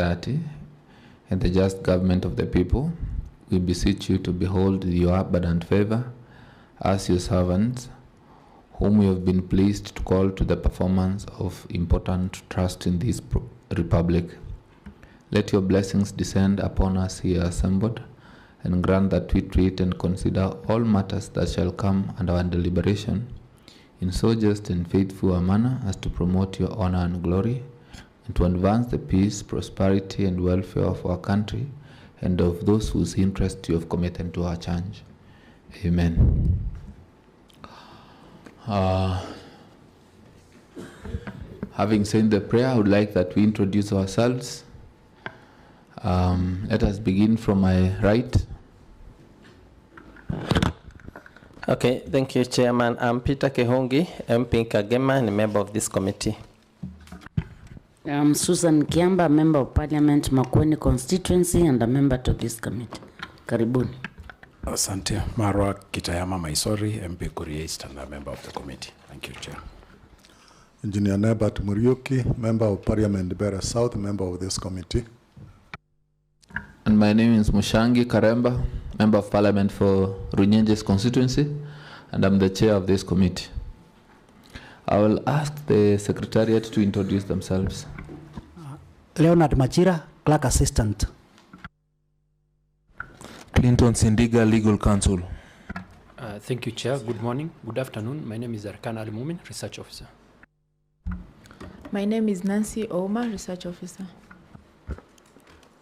society and the just government of the people, we beseech you to behold your abundant favor as your servants, whom we have been pleased to call to the performance of important trust in this republic. Let your blessings descend upon us here assembled, and grant that we treat and consider all matters that shall come under our deliberation in so just and faithful a manner as to promote your honor and glory, and to advance the peace, prosperity, and welfare of our country and of those whose interest you have committed to our church. Amen. Having said the prayer, I would like that we introduce ourselves. Let us begin from my right. Okay, thank you, Chairman. I'm Peter Kehongi, MP Kagema, and a member of this committee. I'm Susan Kiamba, member of Parliament, Makueni constituency, and a member to this committee. Karibuni. Asante. Marwa Kitayama Maisori, MP Korea East, and a member of the committee. Thank you, Chair. Engineer Nebat Muriuki, member of Parliament, Beira South, member of this committee. And my name is Mushangi Karemba, member of Parliament for Runyenjes constituency, and I'm the chair of this committee. I will ask the Secretariat to introduce themselves. Leonard Machira, Clerk Assistant. Clinton Sindiga, Legal Counsel. Thank you, Chair. Good morning. Good afternoon. My name is Arkan Ali Mumin, Research Officer. My name is Nancy Oma, Research Officer.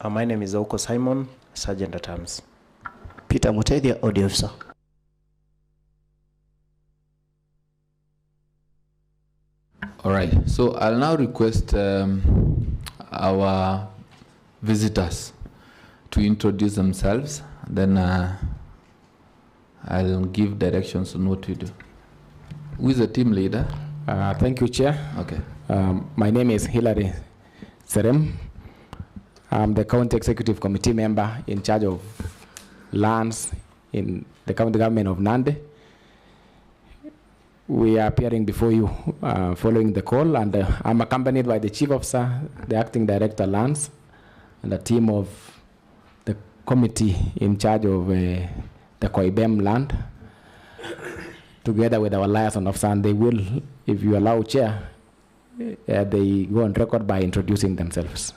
My name is Oko Simon, Sergeant at Arms. Peter Mutedia, Audio Officer. All right, so I'll now request our visitors to introduce themselves. Then I'll give directions on what to do. Who is the team leader? Thank you, Chair. Okay. My name is Hilary Serem. I'm the County Executive Committee member in charge of lands in the county government of Nandi. We are appearing before you following the call, and I'm accompanied by the Chief Officer, the Acting Director Lands, and a team of the committee in charge of the Koiben land, together with our liaison officer, and they will, if you allow, Chair, they go on record by introducing themselves.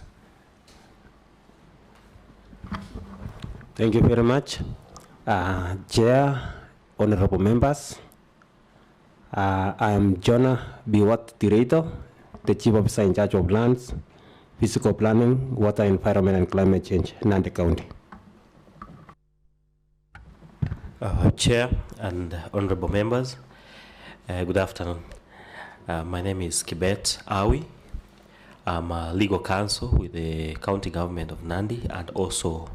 Thank you very much. Chair, honorable members, I am Jonah Biwat Tireito, the Chief Officer in charge of lands, physical planning, water, environment, and climate change, Nandi County. Chair and honorable members, good afternoon. My name is Kibet Awi. I'm a legal counsel with the county government of Nandi and also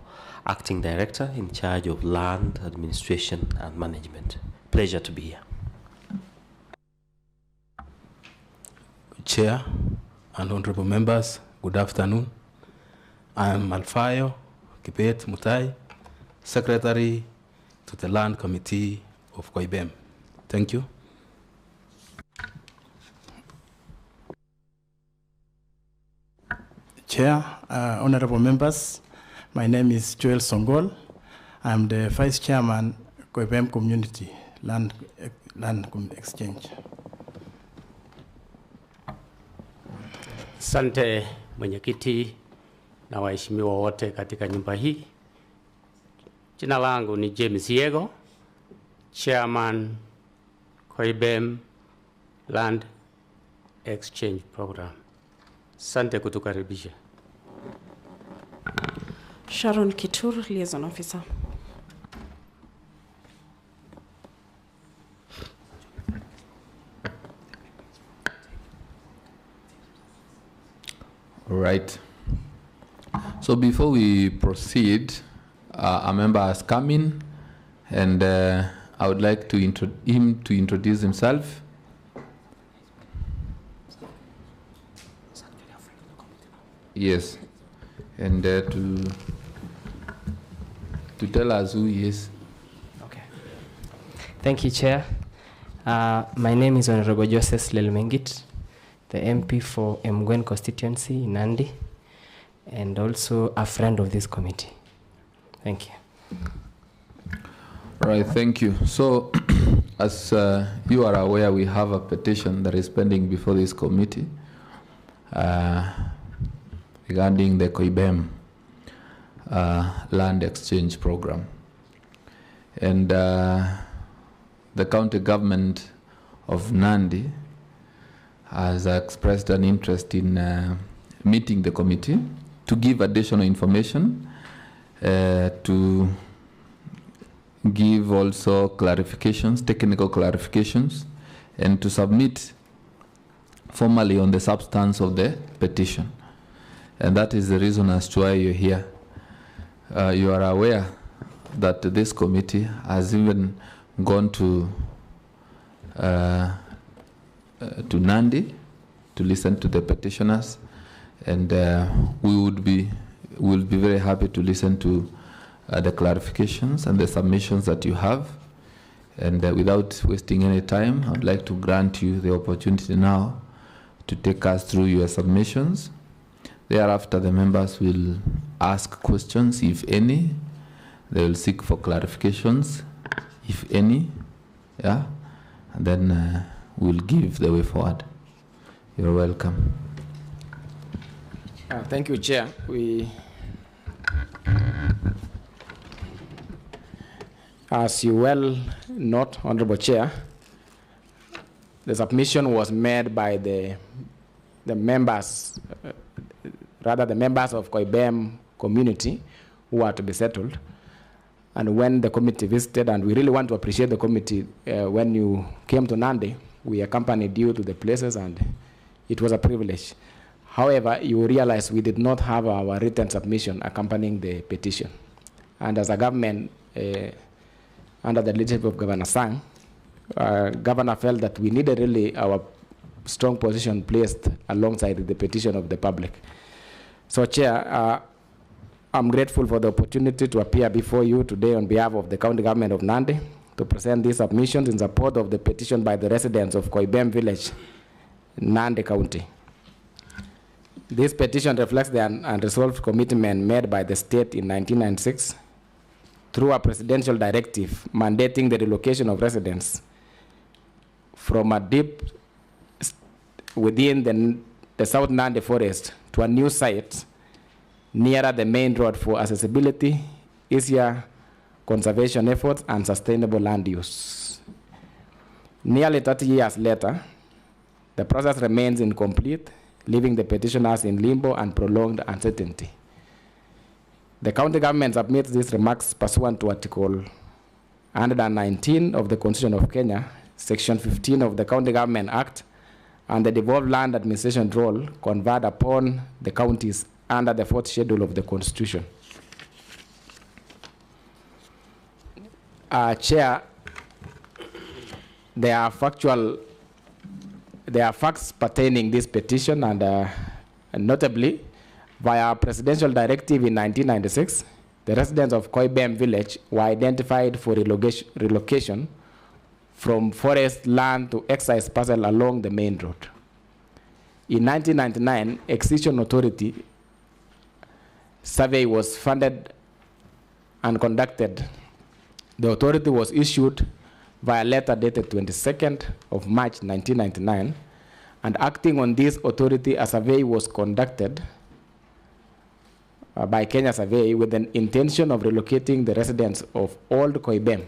acting director in charge of land administration and management. Pleasure to be here. Chair and honorable members, good afternoon. I am Alfayo Kibet Mutai, Secretary to the Land Committee of Koiben. Thank you. Chair, honorable members, my name is Joel Songol. I'm the Vice Chairman, Koiben Community Land Exchange. Asante mwenyekiti na waheshimiwa wote katika nyumba hii. Jina langu ni James Yego, Chairman Koiben Land Exchange Program. Asante kutukaribisha. Sharon Kitur, Liaison Officer. All right. So before we proceed, a member has come in, and I would like to him to introduce himself. Yes, and to tell us who he is. Okay. Thank you, Chair. My name is Honorable Joseph Lelmengit, the MP for Mgwen constituency in Nandi. and also a friend of this committee. Thank you. All right, thank you. So, as you are aware, we have a petition that is pending before this committee regarding the Koiben land exchange program. And the county government of Nandi has expressed an interest in meeting the committee to give additional information, to give also clarifications, technical clarifications, and to submit formally on the substance of the petition. And that is the reason as to why you're here. You are aware that this committee has even gone to Nandi to listen to the petitioners, and we will be very happy to listen to the clarifications and the submissions that you have. And without wasting any time, I would like to grant you the opportunity now to take us through your submissions. Thereafter, the members will ask questions, if any. They will seek for clarifications, if any. Yeah, and then we'll give the way forward. You're welcome. Thank you, Chair. As you well note, Honorable Chair, the submission was made by the members, the members of Koiben community who are to be settled. And when the committee visited, and we really want to appreciate the committee, when you came to Nandi, we accompanied you to the places, and it was a privilege. However, you realize we did not have our written submission accompanying the petition. And as a government, under the leadership of Governor Sang, Governor felt that we needed really our strong position placed alongside the petition of the public. So, Chair, I'm grateful for the opportunity to appear before you today on behalf of the county government of Nandi to present these submissions in support of the petition by the residents of Koiben Village, Nandi County. This petition reflects the unresolved commitment made by the state in 1996 through a presidential directive mandating the relocation of residents from a deep within the South Nandi forest to a new site nearer the main road for accessibility, easier conservation efforts, and sustainable land use. Nearly 30 years later, the process remains incomplete, leaving the petitioners in limbo and prolonged uncertainty. The county government submits these remarks pursuant to Article 119 of the Constitution of Kenya, Section 15 of the County Government Act, and the devolved land administration role conferred upon the counties under the 4th schedule of the Constitution. Chair, there are facts pertaining this petition, and notably, via a presidential directive in 1996, the residents of Koiben Village were identified for relocation from forest land to excise parcel along the main road. In 1999, Excision Authority survey was funded and conducted. The authority was issued via letter dated 22nd of March 1999, and acting on this authority, a survey was conducted by Kenya Survey with an intention of relocating the residents of Old Koiben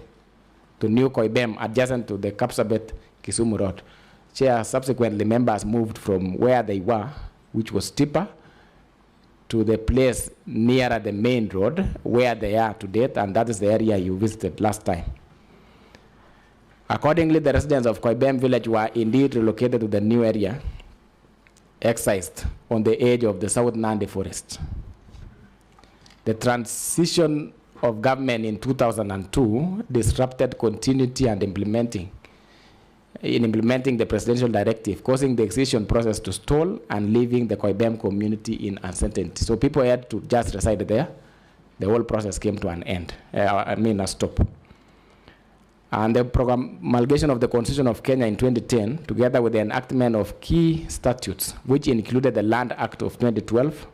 to New Koiben adjacent to the Kapsabet Kisumu Road. Chair, subsequently members moved from where they were, which was steeper, to the place nearer the main road where they are to date, and that is the area you visited last time. Accordingly, the residents of Koiben Village were indeed relocated to the new area, excised on the edge of the South Nandi forest. The transition of government in 2002 disrupted continuity and implementing the presidential directive, causing the excision process to stall and leaving the Koiben community in uncertainty. So people had to just reside there. The whole process came to an end, a stop. And the promulgation of the Constitution of Kenya in 2010, together with the enactment of key statutes, which included the Land Act of 2012,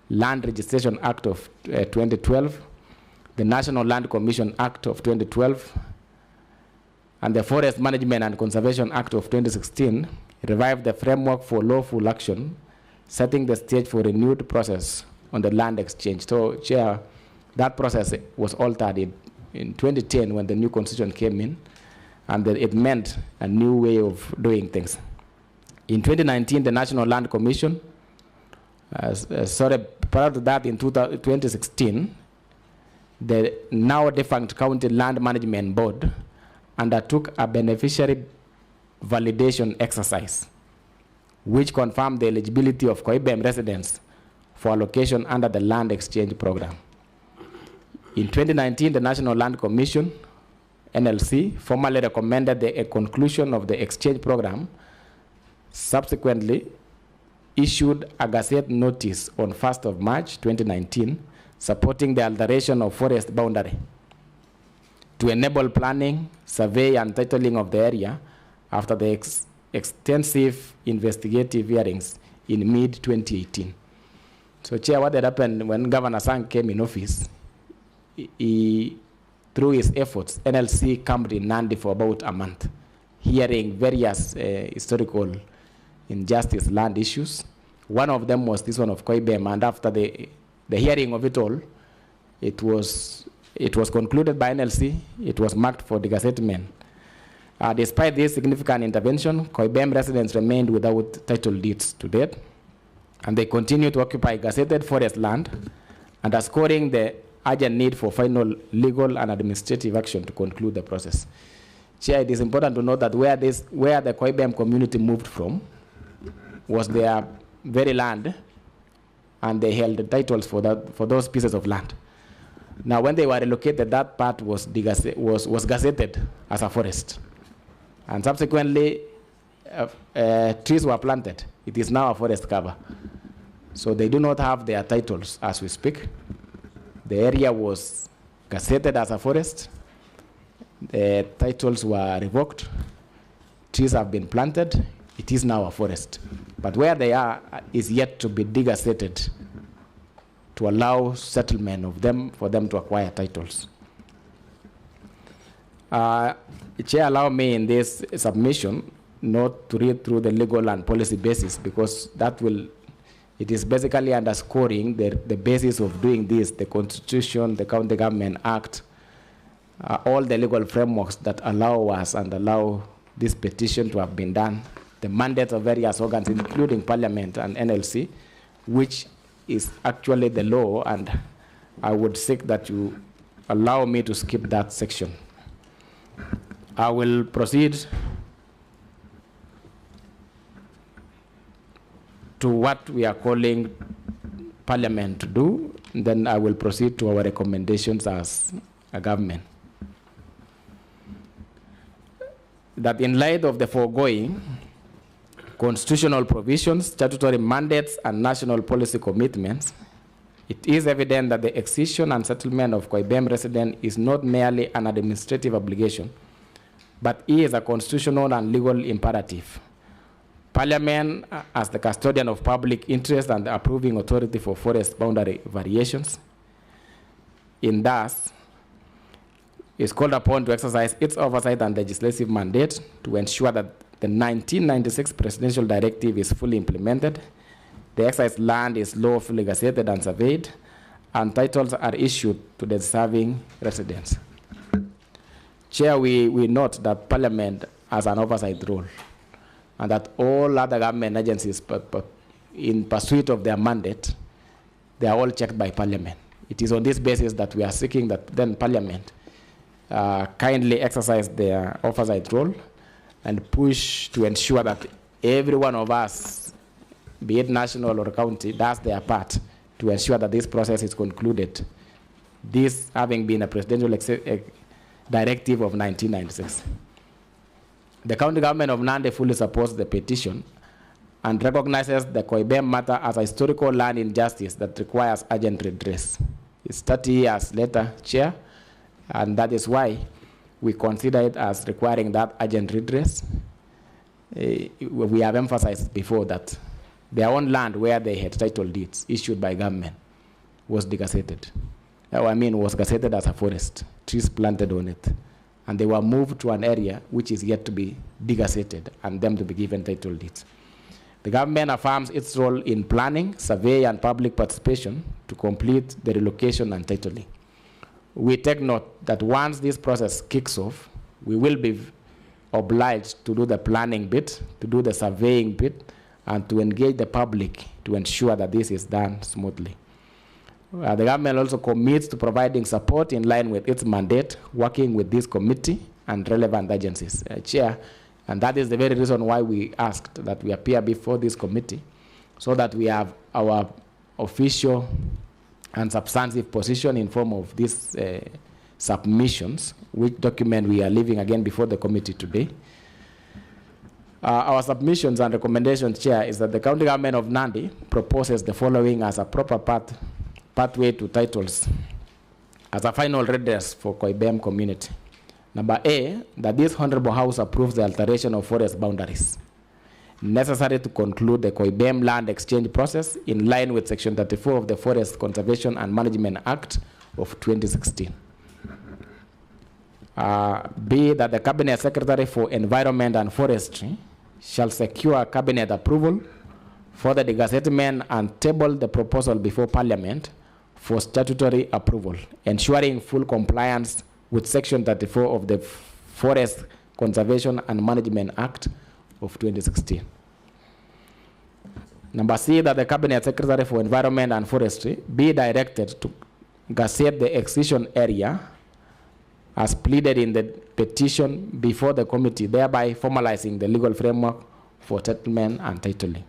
Land Registration Act of 2012, the National Land Commission Act of 2012, and the Forest Management and Conservation Act of 2016 revived the framework for lawful action, setting the stage for renewed process on the land exchange. So, Chair, that process was altered in 2010 when the new constitution came in, and it meant a new way of doing things. In 2019, the National Land Commission, prior to that in 2016, the now defunct County Land Management Board undertook a beneficiary validation exercise, which confirmed the eligibility of Koiben residents for allocation under the land exchange program. In 2019, the National Land Commission, NLC, formally recommended the conclusion of the exchange program, subsequently issued a Gazette notice on 1st of March 2019 supporting the alteration of forest boundary to enable planning, survey, and titling of the area after the extensive investigative hearings in mid-2018. So, Chair, what had happened when Governor Sang came in office, through his efforts, NLC camped in Nandi for about a month, hearing various historical injustice land issues. One of them was this one of Koiben, and after the hearing of it all, it was concluded by NLC. It was marked for the Resettlement. Despite this significant intervention, Koiben residents remained without title deeds to date, and they continue to occupy gazetted forest land, underscoring the urgent need for final legal and administrative action to conclude the process. Chair, it is important to note that where the Koiben community moved from was their very land, and they held the titles for those pieces of land. Now, when they were relocated, that part was gazetted as a forest, and subsequently trees were planted. It is now a forest cover. So they do not have their titles as we speak. The area was gazetted as a forest. The titles were revoked. Trees have been planted. It is now a forest. But where they are is yet to be degazetted to allow settlement of them, for them to acquire titles. Chair, allow me in this submission not to read through the legal and policy basis, because it is basically underscoring the basis of doing this, the Constitution, the County Government Act, all the legal frameworks that allow us and allow this petition to have been done, the mandates of various organs, including Parliament and NLC, which is actually the law, and I would seek that you allow me to skip that section. I will proceed to what we are calling Parliament to do, and then I will proceed to our recommendations as a government. That in light of the foregoing, constitutional provisions, statutory mandates, and national policy commitments, it is evident that the accession and settlement of Koiben residents is not merely an administrative obligation, but is a constitutional and legal imperative. Parliament, as the custodian of public interest and the approving authority for forest boundary variations, in thus is called upon to exercise its oversight and legislative mandate to ensure that the 1996 presidential directive is fully implemented, the excised land is lawfully gazetted and surveyed, and titles are issued to the deserving residents. Chair, we note that Parliament has an oversight role, and that all other government agencies, in pursuit of their mandate, they are all checked by Parliament. It is on this basis that we are seeking that then Parliament kindly exercise their oversight role and push to ensure that every one of us, be it national or county, does their part to ensure that this process is concluded, this having been a presidential directive of 1996. The county government of Nandi fully supports the petition and recognizes the Koiben matter as a historical land injustice that requires urgent redress. It's 30 years later, Chair, and that is why we consider it as requiring that urgent redress. We have emphasized before that their own land where they had title deeds issued by government was degazetted. Was gazetted as a forest, trees planted on it. And they were moved to an area which is yet to be degazetted and them to be given title deeds. The government affirms its role in planning, survey, and public participation to complete the relocation and titling. We take note that once this process kicks off, we will be obliged to do the planning bit, to do the surveying bit, and to engage the public to ensure that this is done smoothly. The government also commits to providing support in line with its mandate, working with this committee and relevant agencies. Chair, and that is the very reason why we asked that we appear before this committee, so that we have our official and substantive position in form of these submissions, which document we are leaving again before the committee today. Our submissions and recommendations, Chair, is that the county government of Nandi proposes the following as a proper pathway to titles as a final redress for Koiben community. Number A, that this Honorable House approves the alteration of forest boundaries necessary to conclude the Koiben land exchange process in line with Section 34 of the Forest Conservation and Management Act of 2016. B, that the Cabinet Secretary for Environment and Forestry shall secure Cabinet approval for the degazettement and table the proposal before Parliament for statutory approval, ensuring full compliance with Section 34 of the Forest Conservation and Management Act of 2016. Number C, that the Cabinet Secretary for Environment and Forestry be directed to gazette the excision area as pleaded in the petition before the committee, thereby formalizing the legal framework for settlement and titling.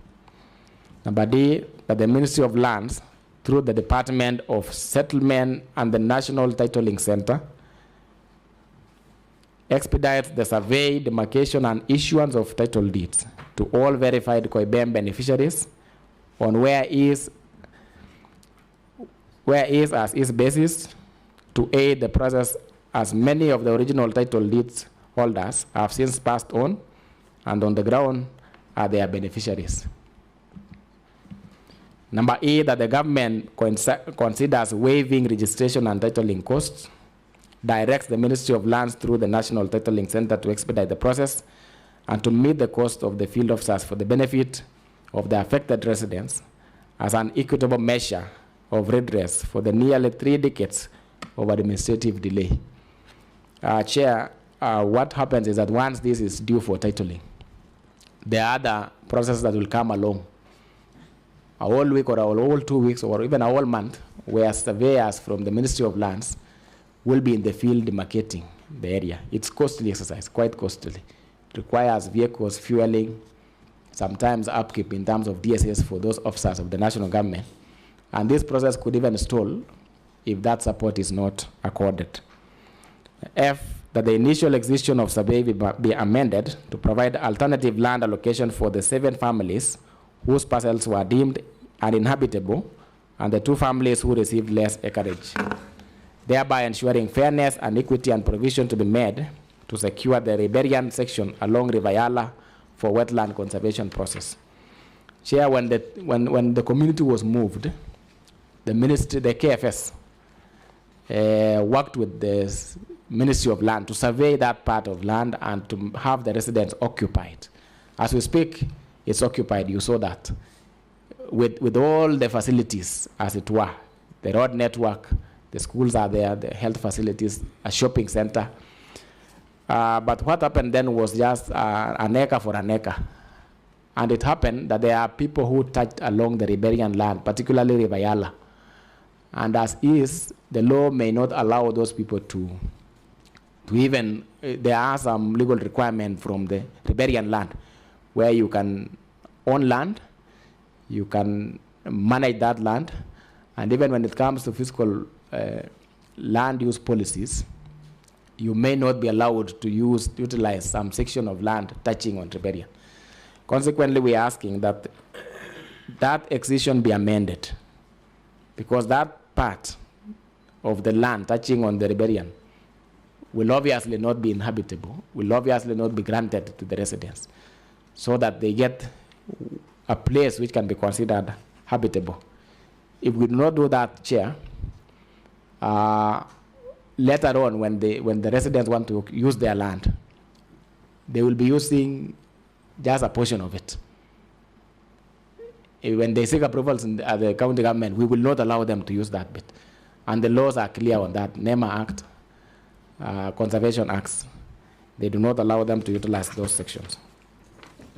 Number D, that the Ministry of Lands, through the Department of Settlement and the National Titling Center, expedites the survey, demarcation, and issuance of title deeds to all verified Koiben beneficiaries on where is as is basis to aid the process, as many of the original title deeds holders have since passed on and on the ground are their beneficiaries. Number E, that the government considers waiving registration and titling costs, directs the Ministry of Lands through the National Titling Center to expedite the process and to meet the cost of the field officers for the benefit of the affected residents as an equitable measure of redress for the nearly 3 decades of administrative delay. Chair, what happens is that once this is due for titling, there are other processes that will come along, a whole week or a whole 2 weeks or even a whole month, where surveyors from the Ministry of Lands will be in the field demarcating the area. It's costly exercise, quite costly. It requires vehicles, fueling, sometimes upkeep in terms of DSS for those officers of the national government. And this process could even stall if that support is not accorded. F, that the initial execution of survey be amended to provide alternative land allocation for the 7 families whose parcels were deemed uninhabitable and the 2 families who received less acreage, thereby ensuring fairness and equity and provision to be made to secure the riparian section along River Yala for wetland conservation process. Chair, when the community was moved, the ministry, the KFS, worked with the Ministry of Land to survey that part of land and to have the residents occupied. As we speak, it's occupied, you saw that, with all the facilities, as it were, the road network, the schools are there, the health facilities, a shopping center. But what happened then was just an acre for an acre. And it happened that there are people who touched along the riparian land, particularly River Yala. And as is, the law may not allow those people to even, there are some legal requirements from the riparian land where you can own land, you can manage that land, and even when it comes to fiscal land use policies, you may not be allowed to utilize some section of land touching on riparian. Consequently, we are asking that that excision be amended, because that part of the land touching on the riparian will obviously not be inhabitable, will obviously not be granted to the residents, so that they get a place which can be considered habitable. If we do not do that, Chair, later on when the residents want to use their land, they will be using just a portion of it. When they seek approvals at the county government, we will not allow them to use that bit. And the laws are clear on that. NEMA Act, Conservation Acts, they do not allow them to utilize those sections.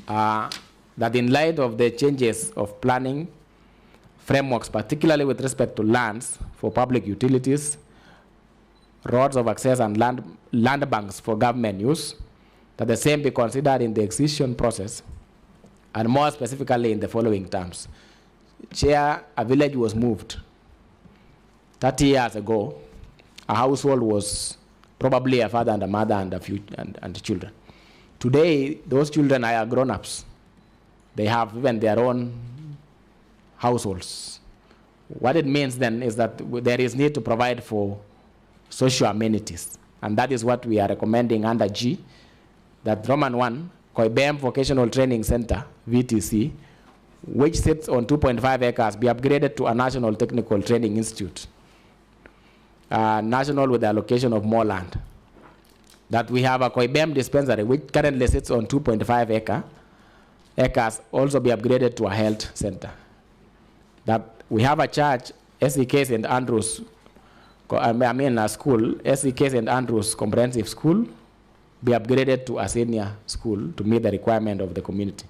That in light of the changes of planning frameworks, particularly with respect to lands for public utilities, roads of access and land banks for government use, that the same be considered in the excision process, and more specifically in the following terms. Chair, a village was moved 30 years ago. A household was probably a father and a mother and children. Today, those children are grown-ups. They have even their own households. What it means then is that there is need to provide for social amenities. And that is what we are recommending under G, that Roman 1, Koiben Vocational Training Center, VTC, which sits on 2.5 acres, be upgraded to a national technical training institute, national with the allocation of more land. That we have a Koiben dispensary, which currently sits on 2.5 acres, also be upgraded to a health center. That we have a church, SEK St. Andrews, a school, SEK St. Andrews Comprehensive School, be upgraded to a senior school to meet the requirement of the community.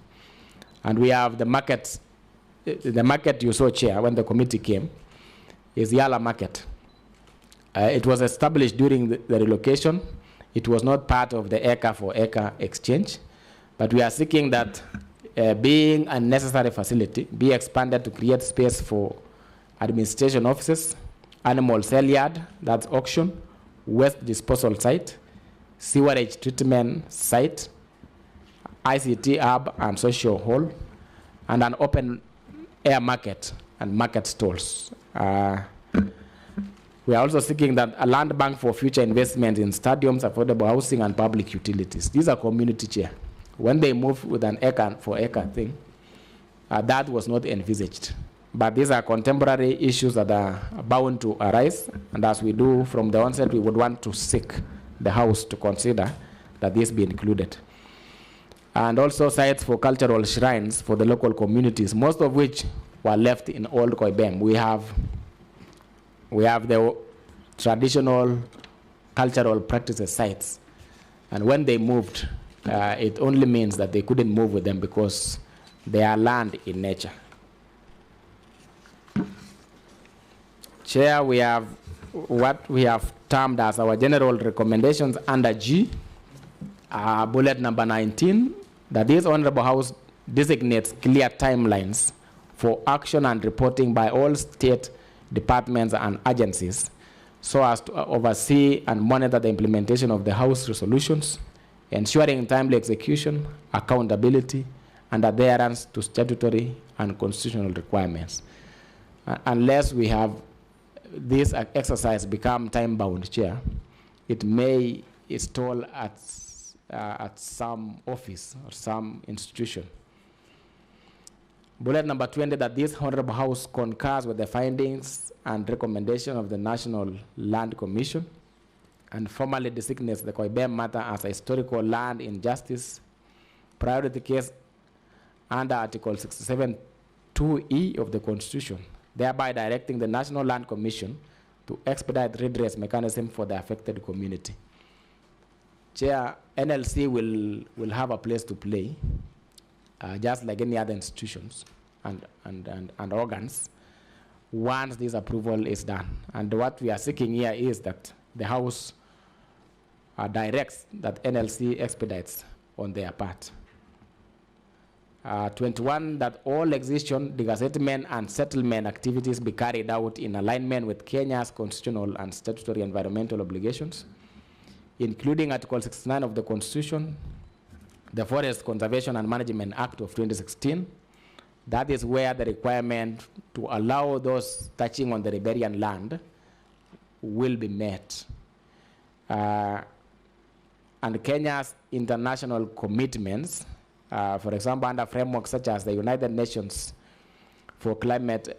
And we have the market you saw, Chair, when the committee came, is Yala Market. It was established during the relocation. It was not part of the acre for acre exchange, but we are seeking that being a necessary facility, be expanded to create space for administration offices, animal sale yard, that's auction, waste disposal site, sewerage treatment site, ICT hub and social hall, and an open air market and market stalls. We are also seeking that a land bank for future investment in stadiums, affordable housing, and public utilities. These are community, Chair. When they moved with an acre for acre thing, that was not envisaged. But these are contemporary issues that are bound to arise, and as we do from the onset, we would want to seek the House to consider that this be included. And also sites for cultural shrines for the local communities, most of which were left in old Koiben. We have the traditional cultural practices sites, and when they moved, it only means that they couldn't move with them because they are land in nature. Chair, we have what we have termed as our general recommendations under G, bullet number 19, that this Honorable House designates clear timelines for action and reporting by all state departments and agencies so as to oversee and monitor the implementation of the House resolutions, ensuring timely execution, accountability, and adherence to statutory and constitutional requirements. Unless we have this exercise become time-bound, Chair, it may stall at some office or some institution. Bullet number 20, that this Honorable House concurs with the findings and recommendation of the National Land Commission and formally designates the Koiben matter as a historical land injustice priority case under Article 67(2)(e) of the Constitution, thereby directing the National Land Commission to expedite redress mechanism for the affected community. Chair, NLC will have a place to play, just like any other institutions and organs, once this approval is done. And what we are seeking here is that the House directs that NLC expedites on their part. 21, that all existing resettlement and settlement activities be carried out in alignment with Kenya's constitutional and statutory environmental obligations, including Article 69 of the Constitution, the Forest Conservation and Management Act of 2016. That is where the requirement to allow those touching on the riparian land will be met. And Kenya's international commitments For example, under frameworks such as the United Nations for climate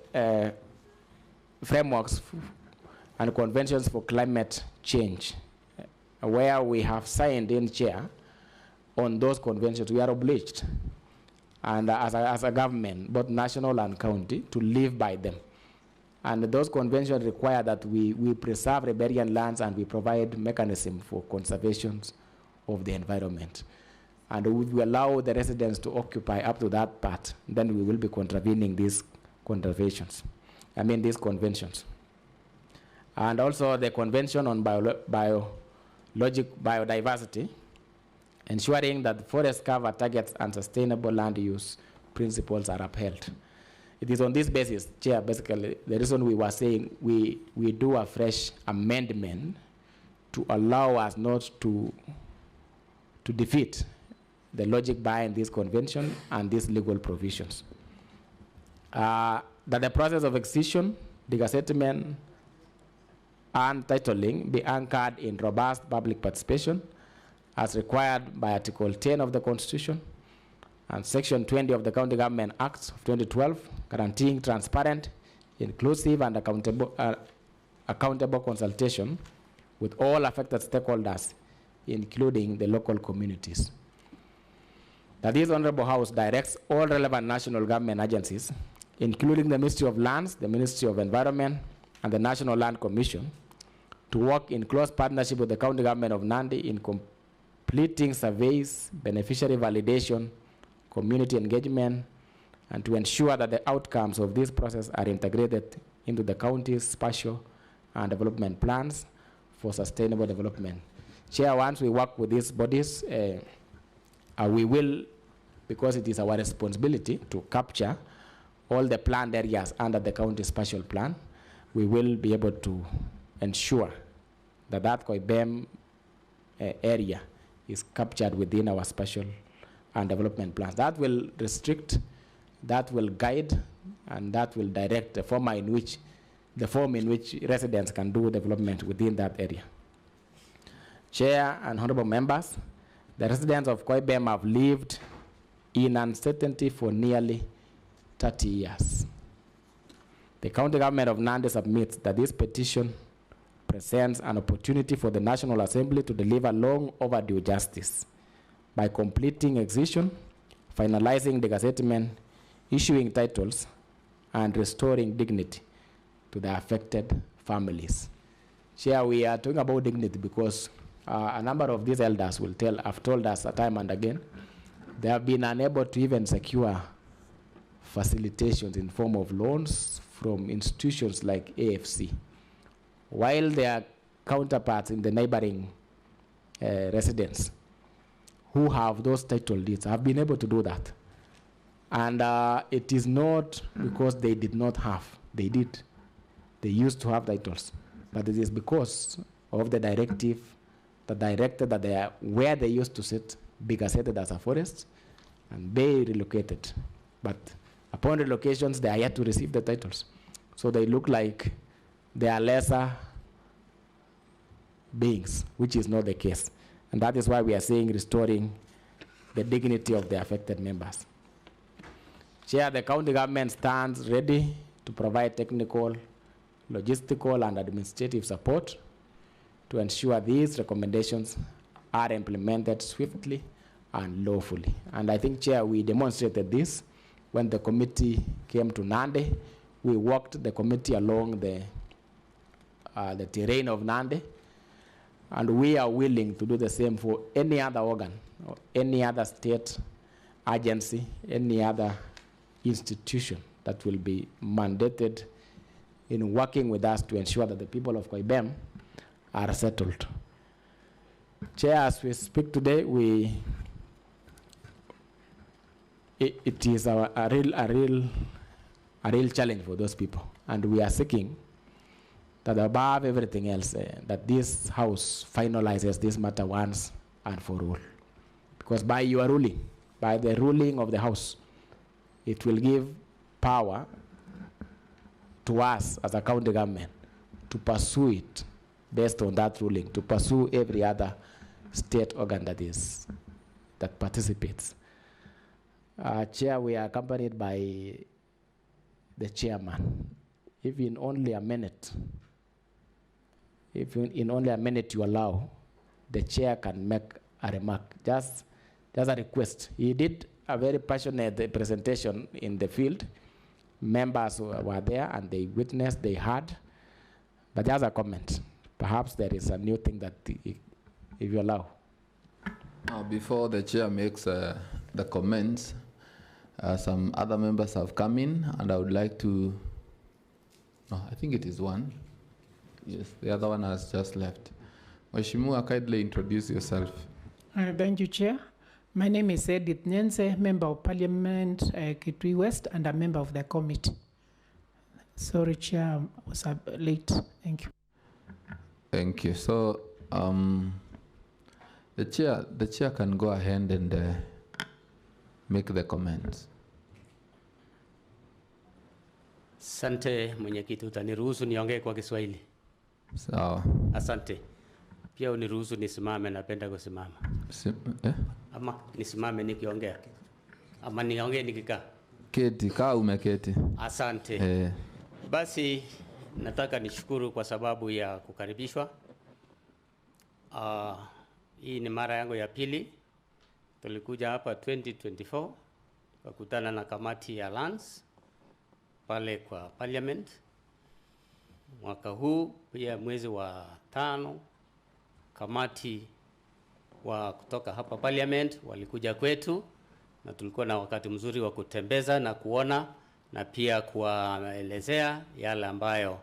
frameworks and conventions for climate change, where we have signed in chair on those conventions, we are obliged, and as a government, both national and county, to live by them. And those conventions require that we preserve riparian lands and we provide mechanism for conservation of the environment. And if we allow the residents to occupy up to that part, then we will be contravening these conventions. And also the Convention on Biodiversity, ensuring that forest cover targets and sustainable land use principles are upheld. It is on this basis, Chair, basically, the reason we were saying we do a fresh amendment to allow us not to defeat the logic behind this convention and these legal provisions. That the process of excision, resettlement, and titling be anchored in robust public participation as required by Article 10 of the Constitution and Section 20 of the County Government Act of 2012, guaranteeing transparent, inclusive, and accountable consultation with all affected stakeholders, including the local communities. That this Honorable House directs all relevant national government agencies, including the Ministry of Lands, the Ministry of Environment, and the National Land Commission, to work in close partnership with the County Government of Nandi in completing surveys, beneficiary validation, community engagement, and to ensure that the outcomes of this process are integrated into the county's spatial and development plans for sustainable development. Chair, once we work with these bodies, we will, because it is our responsibility to capture all the planned areas under the county spatial plan, we will be able to ensure that that Koiben area is captured within our spatial and development plans. That will restrict, that will guide, and that will direct the form in which residents can do development within that area. Chair and honorable members, the residents of Koiben have lived in uncertainty for nearly 30 years. The County Government of Nandi submits that this petition presents an opportunity for the National Assembly to deliver long overdue justice by completing excision, finalizing the resettlement, issuing titles, and restoring dignity to the affected families. Chair, we are talking about dignity because a number of these elders have told us time and again, they have been unable to even secure facilitations in form of loans from institutions like AFC, while their counterparts in the neighboring residents who have those title deeds have been able to do that. And it is not because they did not have, they did. They used to have titles, but it is because of the directive that directed that they are where they used to sit, be gazetted as a forest, and they relocated. But upon relocations, they are yet to receive the titles. So they look like they are lesser beings, which is not the case. And that is why we are saying restoring the dignity of the affected members. Chair, the county government stands ready to provide technical, logistical, and administrative support to ensure these recommendations are implemented swiftly and lawfully. And I think, Chair, we demonstrated this when the committee came to Nandi. We walked the committee along the terrain of Nandi, and we are willing to do the same for any other organ, or any other state agency, any other institution that will be mandated in working with us to ensure that the people of Koiben are settled. Chair, as we speak today, it is a real challenge for those people, and we are seeking that above everything else, that this House finalizes this matter once and for all. Because by your ruling, by the ruling of the House, it will give power to us as a county government to pursue it based on that ruling, to pursue every other state organ that participates. Chair, we are accompanied by the chairman. If in only a minute, you allow, the chair can make a remark. Just a request. He did a very passionate presentation in the field. Members were there and they witnessed, they heard. But just a comment. Perhaps there is a new thing that, if you allow. Before the chair makes the comments, some other members have come in, and I would like to. No, I think it is one. Yes, the other one has just left. Mheshimiwa, kindly introduce yourself. Thank you, Chair. My name is Edith Nyense, Member of Parliament, Kitui West, and a member of the committee. Sorry, Chair, I was late. Thank you. Thank you. So, the chair can go ahead and make the comments. Asante mwenyekiti, utaniruhusu niongee kwa Kiswahili? Sawa. Asante. Pia uniruhusu nisimame, napenda kusimama. Ama nisimame nikiongea? Ama niongee nikikaa? Keti, kaa umeketi. Asante. Basi nataka nishukuru kwa sababu ya kukaribishwa. Hii ni mara yangu ya pili. Tulikuja hapa 2024 tukakutana na kamati ya lands pale kwa parliament. Mwaka huu pia mwezi wa 5 kamati wa kutoka hapa parliament walikuja kwetu, na tulikuwa na wakati mzuri wa kutembeza na kuona na pia kuwaelezea yale ambayo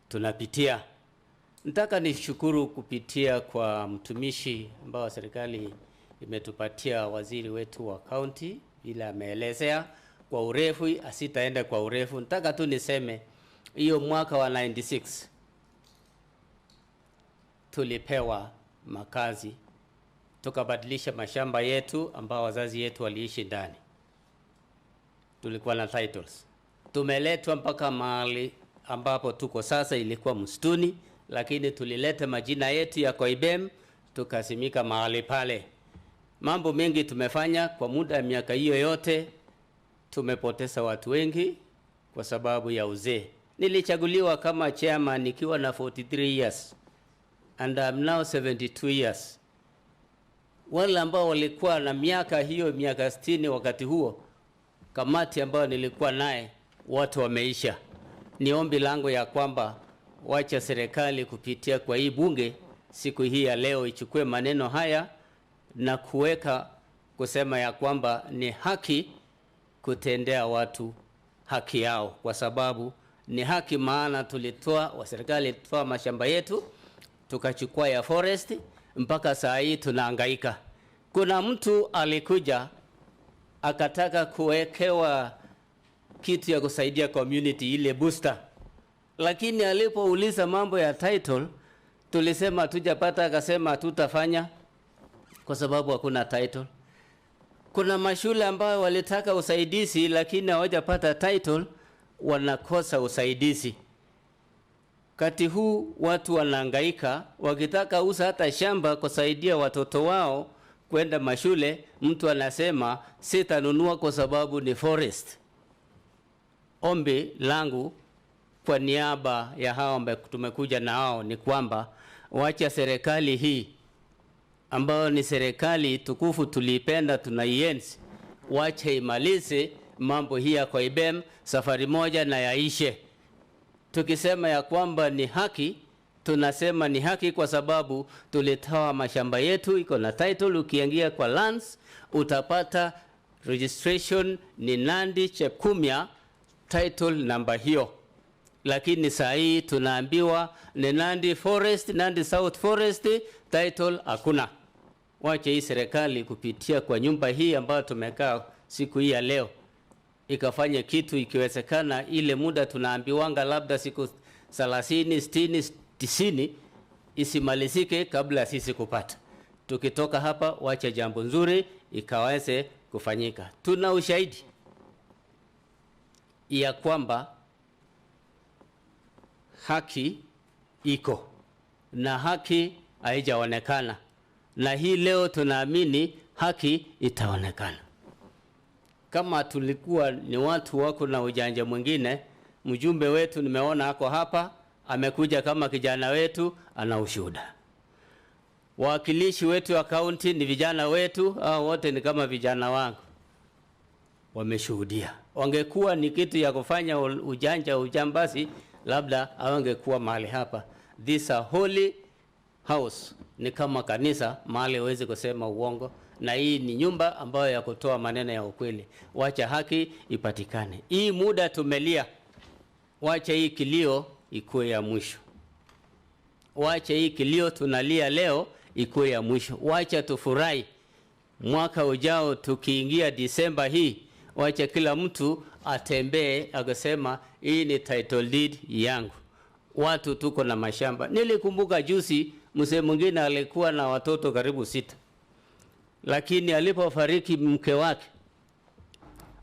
tunapitia. Nataka nishukuru kupitia kwa mtumishi ambao serikali imetupatia, waziri wetu wa county, bila ameelezea kwa urefu, asitaenda kwa urefu. Nataka tu niseme hiyo mwaka wa 96 tulipewa makazi, tukabadilisha mashamba yetu ambao wazazi yetu waliishi ndani. Tulikuwa na titles. Tumeletwa mpaka mahali ambapo tuko sasa, ilikuwa msituni, lakini tulileta majina yetu ya Koiben, tukasimika mahali pale. Mambo mengi tumefanya kwa muda ya miaka hiyo yote. Tumepoteza watu wengi kwa sababu ya uzee. Nilichaguliwa kama chairman nikiwa na 43 years and I'm now 72 years. Wale ambao walikuwa na miaka hiyo, miaka 60 wakati huo, kamati ambayo nilikuwa naye, watu wameisha. Ni ombi langu ya kwamba wacha serikali kupitia kwa hii bunge siku hii ya leo ichukue maneno haya na kuweka kusema ya kwamba ni haki kutendea watu haki yao, kwa sababu ni haki. Maana tulitoa, serikali ilitoa mashamba yetu tukachukua ya forest, mpaka saa hii tunahangaika. Kuna mtu alikuja akataka kuwekewa kitu ya kusaidia community, ile booster, lakini alipouliza mambo ya title tulisema tujapata, akasema tutafanya kwa sababu hakuna title. Kuna mashule ambayo walitaka usaidizi lakini hawajapata title, wanakosa usaidizi. Kati huu watu wanahangaika, wakitaka usa hata shamba kusaidia watoto wao kwenda mashule, mtu anasema sitanunua kwa sababu ni forest. Ombi langu kwa niaba ya hao ambao tumekuja na hao ni kwamba wacha serikali hii ambayo ni serikali tukufu, tulipenda, tunaienzi, wacha imalize mambo hii ya Koiben safari moja na yaishe. Tukisema ya kwamba ni haki, tunasema ni haki kwa sababu tulitoa mashamba yetu, iko na title. Ukiingia kwa lands utapata registration ni Nandi Chepkumia, title number hiyo. Lakini saa hii tunaambiwa ni Nandi Forest, Nandi South Forest, title hakuna. Wache hii serikali kupitia kwa nyumba hii ambayo tumekaa siku hii ya leo ikafanya kitu, ikiwezekana ile muda tunaambiwanga labda siku 30, 60, 90 isimalizike kabla sisi kupata. Tukitoka hapa wacha jambo nzuri ikaweze kufanyika. Tuna ushahidi ya kwamba haki iko na haki haijaonekana, na hii leo tunaamini haki itaonekana. Kama tulikuwa ni watu wako na ujanja mwingine, mjumbe wetu nimeona ako hapa, amekuja kama kijana wetu, ana ushuhuda. Wawakilishi wetu wa kaunti ni vijana wetu, hao wote ni kama vijana wangu, wameshuhudia. Wangekuwa ni kitu ya kufanya ujambazi, labda hawangekuwa mahali hapa. This a holy house, ni kama kanisa, mahali huwezi kusema uongo, na hii ni nyumba ambayo ya kutoa maneno ya ukweli. Wacha haki ipatikane. Hii muda tumelia, wacha hii kilio ikuwe ya mwisho. Wacha hii kilio tunalia leo ikuwe ya mwisho. Wacha tufurahi mwaka ujao tukiingia Disemba hii. Wacha kila mtu atembee akasema hii ni title deed yangu. Watu tuko na mashamba. Nilikumbuka juzi mzee mwingine alikuwa na watoto karibu 6. Lakini alipofariki mke wake,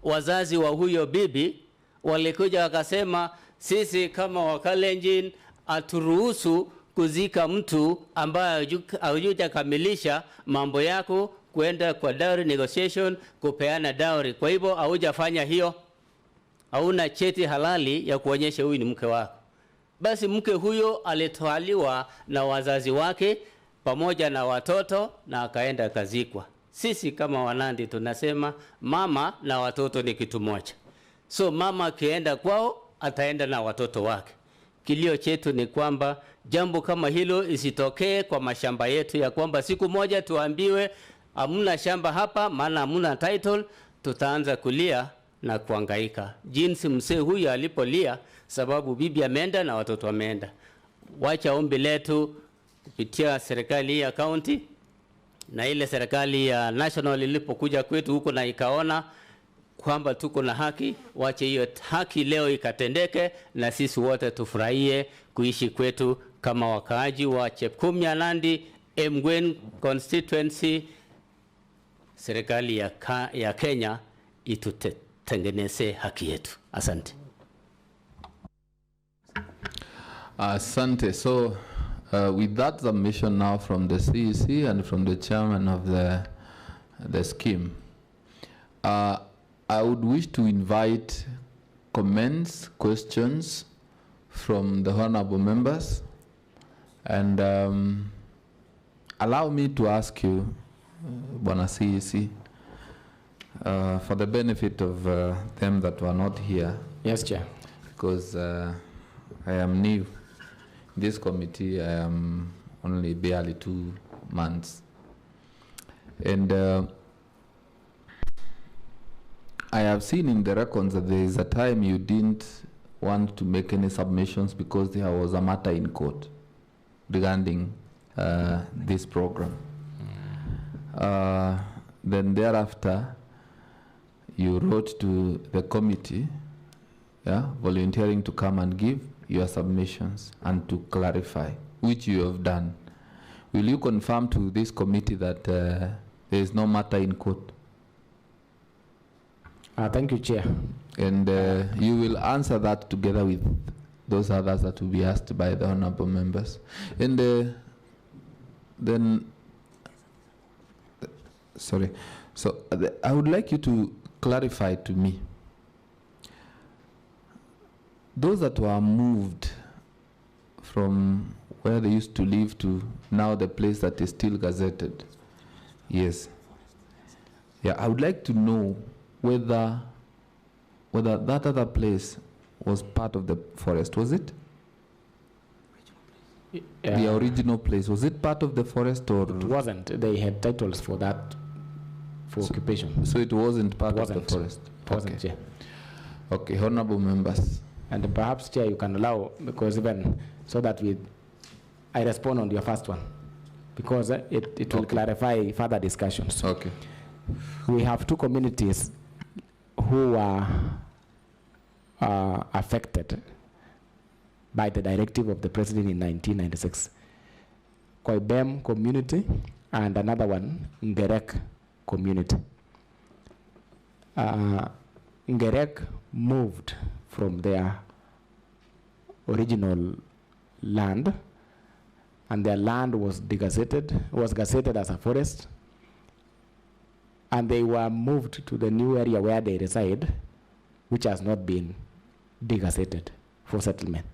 wazazi wa huyo bibi walikuja wakasema, sisi kama Wakalenjin aturuhusu kuzika mtu ambaye haujakamilisha mambo yako kwenda kwa dowry negotiation kupeana dowry. Kwa hivyo haujafanya hiyo, hauna cheti halali ya kuonyesha huyu ni mke wako. Basi mke huyo alitwaliwa na wazazi wake pamoja na watoto na akaenda kazikwa. Sisi kama Wanandi tunasema mama na watoto ni kitu moja. So mama akienda kwao ataenda na watoto wake. Kilio chetu ni kwamba jambo kama hilo isitokee kwa mashamba yetu, ya kwamba siku moja tuambiwe hamuna shamba hapa maana hamuna title, tutaanza kulia na kuhangaika. Jinsi mzee huyu alipolia sababu bibi ameenda na watoto wameenda. Wacha ombi letu kupitia serikali ya county na ile serikali ya national ilipokuja kwetu huko na ikaona kwamba tuko na haki, wache hiyo haki leo ikatendeke na sisi wote tufurahie kuishi kwetu kama wakaaji wa Chepkumia Nandi Mgwen constituency. Serikali ya Kenya itutengeneze haki yetu. Asante. Asante. So with that submission now from the CEC and from the chairman of the scheme, I would wish to invite comments, questions from the honorable members, and allow me to ask you, Bwana CEC, for the benefit of them that were not here. Yes, Chair. Because I am new. This committee, I am only barely 2 months. And I have seen in the records that there is a time you didn't want to make any submissions because there was a matter in court regarding this program. Then thereafter, you wrote to the committee, volunteering to come and give your submissions and to clarify, which you have done. Will you confirm to this committee that there is no matter in court? Thank you, Chair. And you will answer that together with those others that will be asked by the honorable members. And then, sorry. So I would like you to clarify to me, those that were moved from where they used to live to now the place that is still gazetted. Yes. Yeah, I would like to know whether that other place was part of the forest. Was it? The original place, was it part of the forest or? It wasn't. They had titles for that, for occupation. So it wasn't part of the forest? It wasn't, Chair. Okay, honorable members. And perhaps, Chair, you can allow, because even so that I respond on your first one, because it will clarify further discussions. Okay. We have 2 communities who are affected by the directive of the President in 1996. Koiben community and another one, Ngerek community. Ngerek moved from their original land, and their land was gazetted as a forest. and they were moved to the new area where they reside, which has not been degazetted for settlement.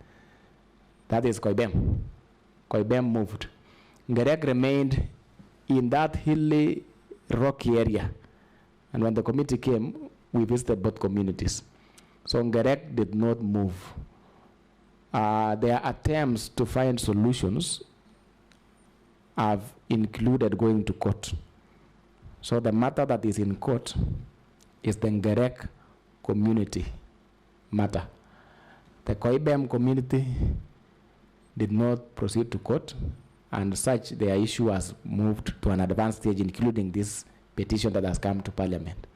That is Koiben. Koiben moved. Ngerek remained in that hilly, rocky area. And when the committee came, we visited both communities. So Ngerek did not move. Their attempts to find solutions have included going to court. So the matter that is in court is the Ngerek community matter. The Koiben community did not proceed to court, and such their issue has moved to an advanced stage, including this petition that has come to Parliament.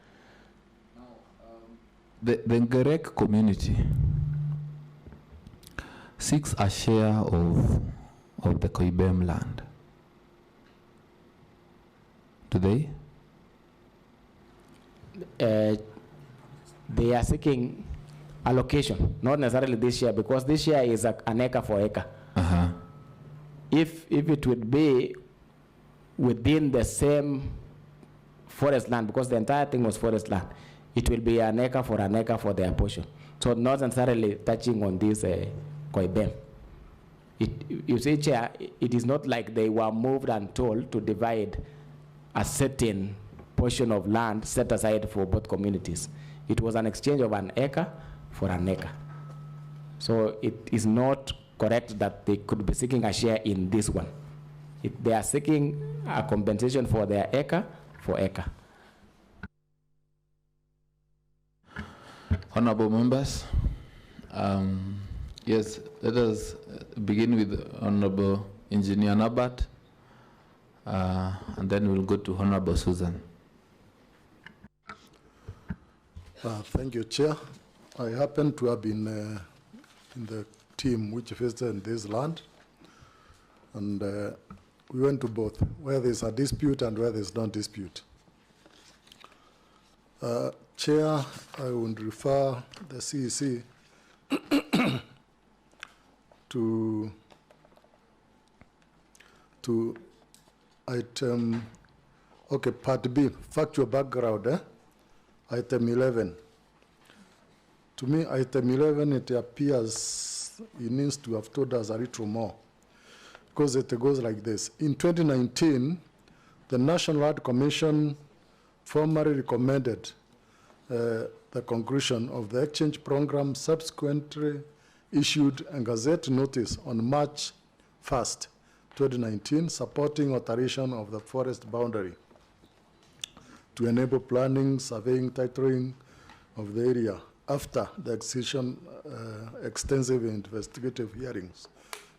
The Ngerek community seeks a share of the Koiben land. Do they? They are seeking allocation, not necessarily this year, because this year is an acre for acre. If it would be within the same forest land, because the entire thing was forest land, it will be an acre for their portion. So not necessarily touching on this Koiben. You see, Chair, it is not like they were moved and told to divide a certain portion of land set aside for both communities. It was an exchange of an acre for an acre. So it is not correct that they could be seeking a share in this one. They are seeking a compensation for their acre for acre. Honorable members, yes, let us begin with Honorable Engineer Nabat, and then we'll go to Honorable Susan. Thank you, Chair. I happen to have been in the team which visited this land, and we went to both, where there's a dispute and where there's no dispute. Chair, I would refer the CEC to item, okay, part B, factual background, item 11. To me, item 11, it appears it needs to have told us a little more, because it goes like this. In 2019, the National Land Commission formally recommended the conclusion of the exchange program, subsequently issued a gazette notice on March 1st, 2019, supporting alteration of the forest boundary to enable planning, surveying, titling of the area after the extensive investigative hearings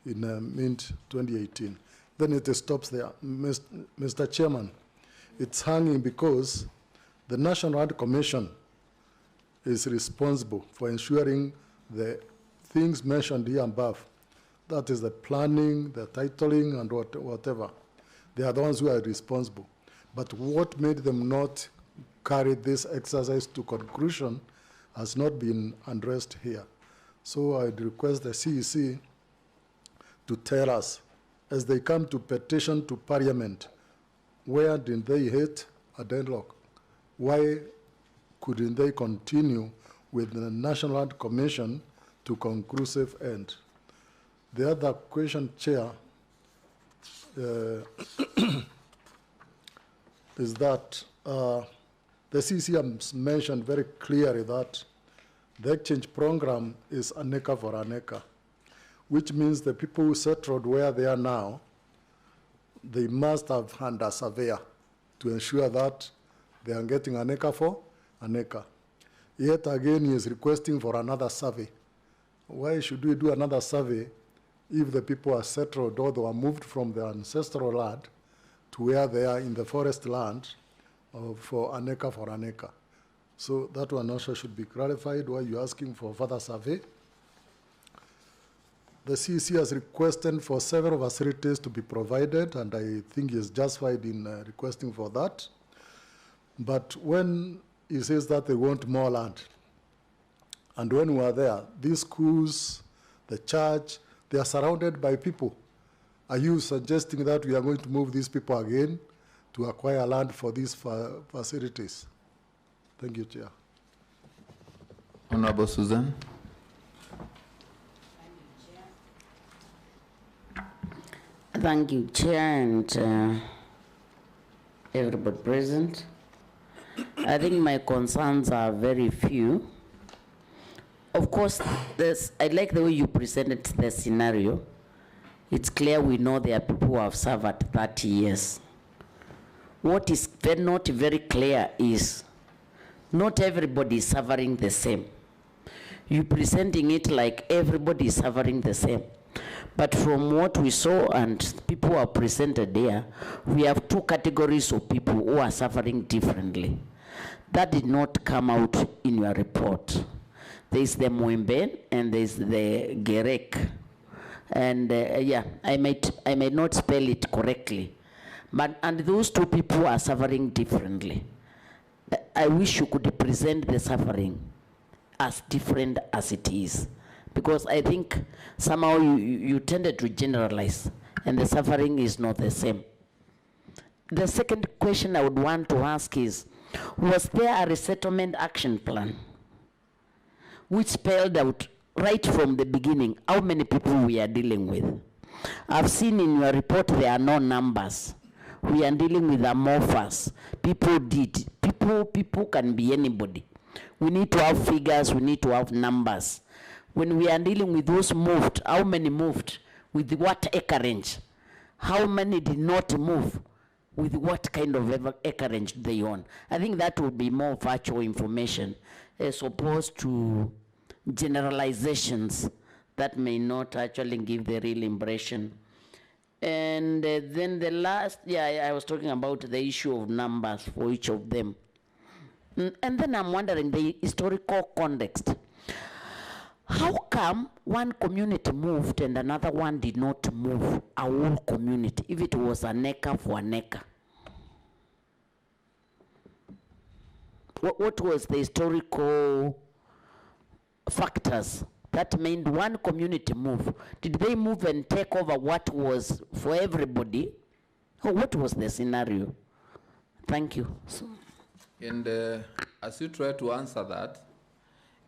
in mid-2018. Then it stops there. Mr. Chairman, it's hanging because the National Land Commission is responsible for ensuring the things mentioned here above. That is the planning, the titling, and whatever. They are the ones who are responsible. But what made them not carry this exercise to conclusion has not been addressed here. So I'd request the CEC to tell us, as they come to petition to Parliament, where did they hit a deadlock? Why couldn't they continue with the National Land Commission to conclusive end? The other question, Chair, is that the CEC mentioned very clearly that the exchange program is an acre for an acre, which means the people who settled where they are now, they must have had a surveyor to ensure that they are getting an acre for an acre. Yet again, he is requesting for another survey. Why should we do another survey if the people are settled or they are moved from their ancestral land to where they are in the forest land for an acre for an acre? So that one also should be clarified why you're asking for further survey. The CEC has requested for several facilities to be provided, and I think is justified in requesting for that. But when he says that they want more land, and when we are there, these schools, the church, they are surrounded by people. Are you suggesting that we are going to move these people again to acquire land for these facilities. Thank you, Chair. Honorable Susan. Thank you, Chair, and everybody present. I think my concerns are very few. Of course, I like the way you presented the scenario. It's clear we know there are people who have served 30 years. What is not very clear is not everybody is suffering the same. You're presenting it like everybody is suffering the same. But from what we saw and people are presented there, we have two categories of people who are suffering differently. That did not come out in your report. There's the Moemben and there's the Gerek. And yeah, I might not spell it correctly. And those two people are suffering differently. I wish you could present the suffering as different as it is. Because I think somehow you tended to generalize and the suffering is not the same. The second question I would want to ask is, was there a resettlement action plan which spelled out right from the beginning how many people we are dealing with? I've seen in your report there are no numbers. We are dealing with amorphous. People can be anybody. We need to have figures, we need to have numbers. When we are dealing with those moved, how many moved? With what acreage? How many did not move? With what kind of acreage they own? I think that would be more factual information as opposed to generalizations that may not actually give the real impression. And then the last, I was talking about the issue of numbers for each of them. And then I'm wondering the historical context. How come one community moved and another one did not move a whole community, if it was an acre for an acre? What was the historical factors that made one community move? Did they move and take over what was for everybody? Or what was the scenario? Thank you. And as you try to answer that,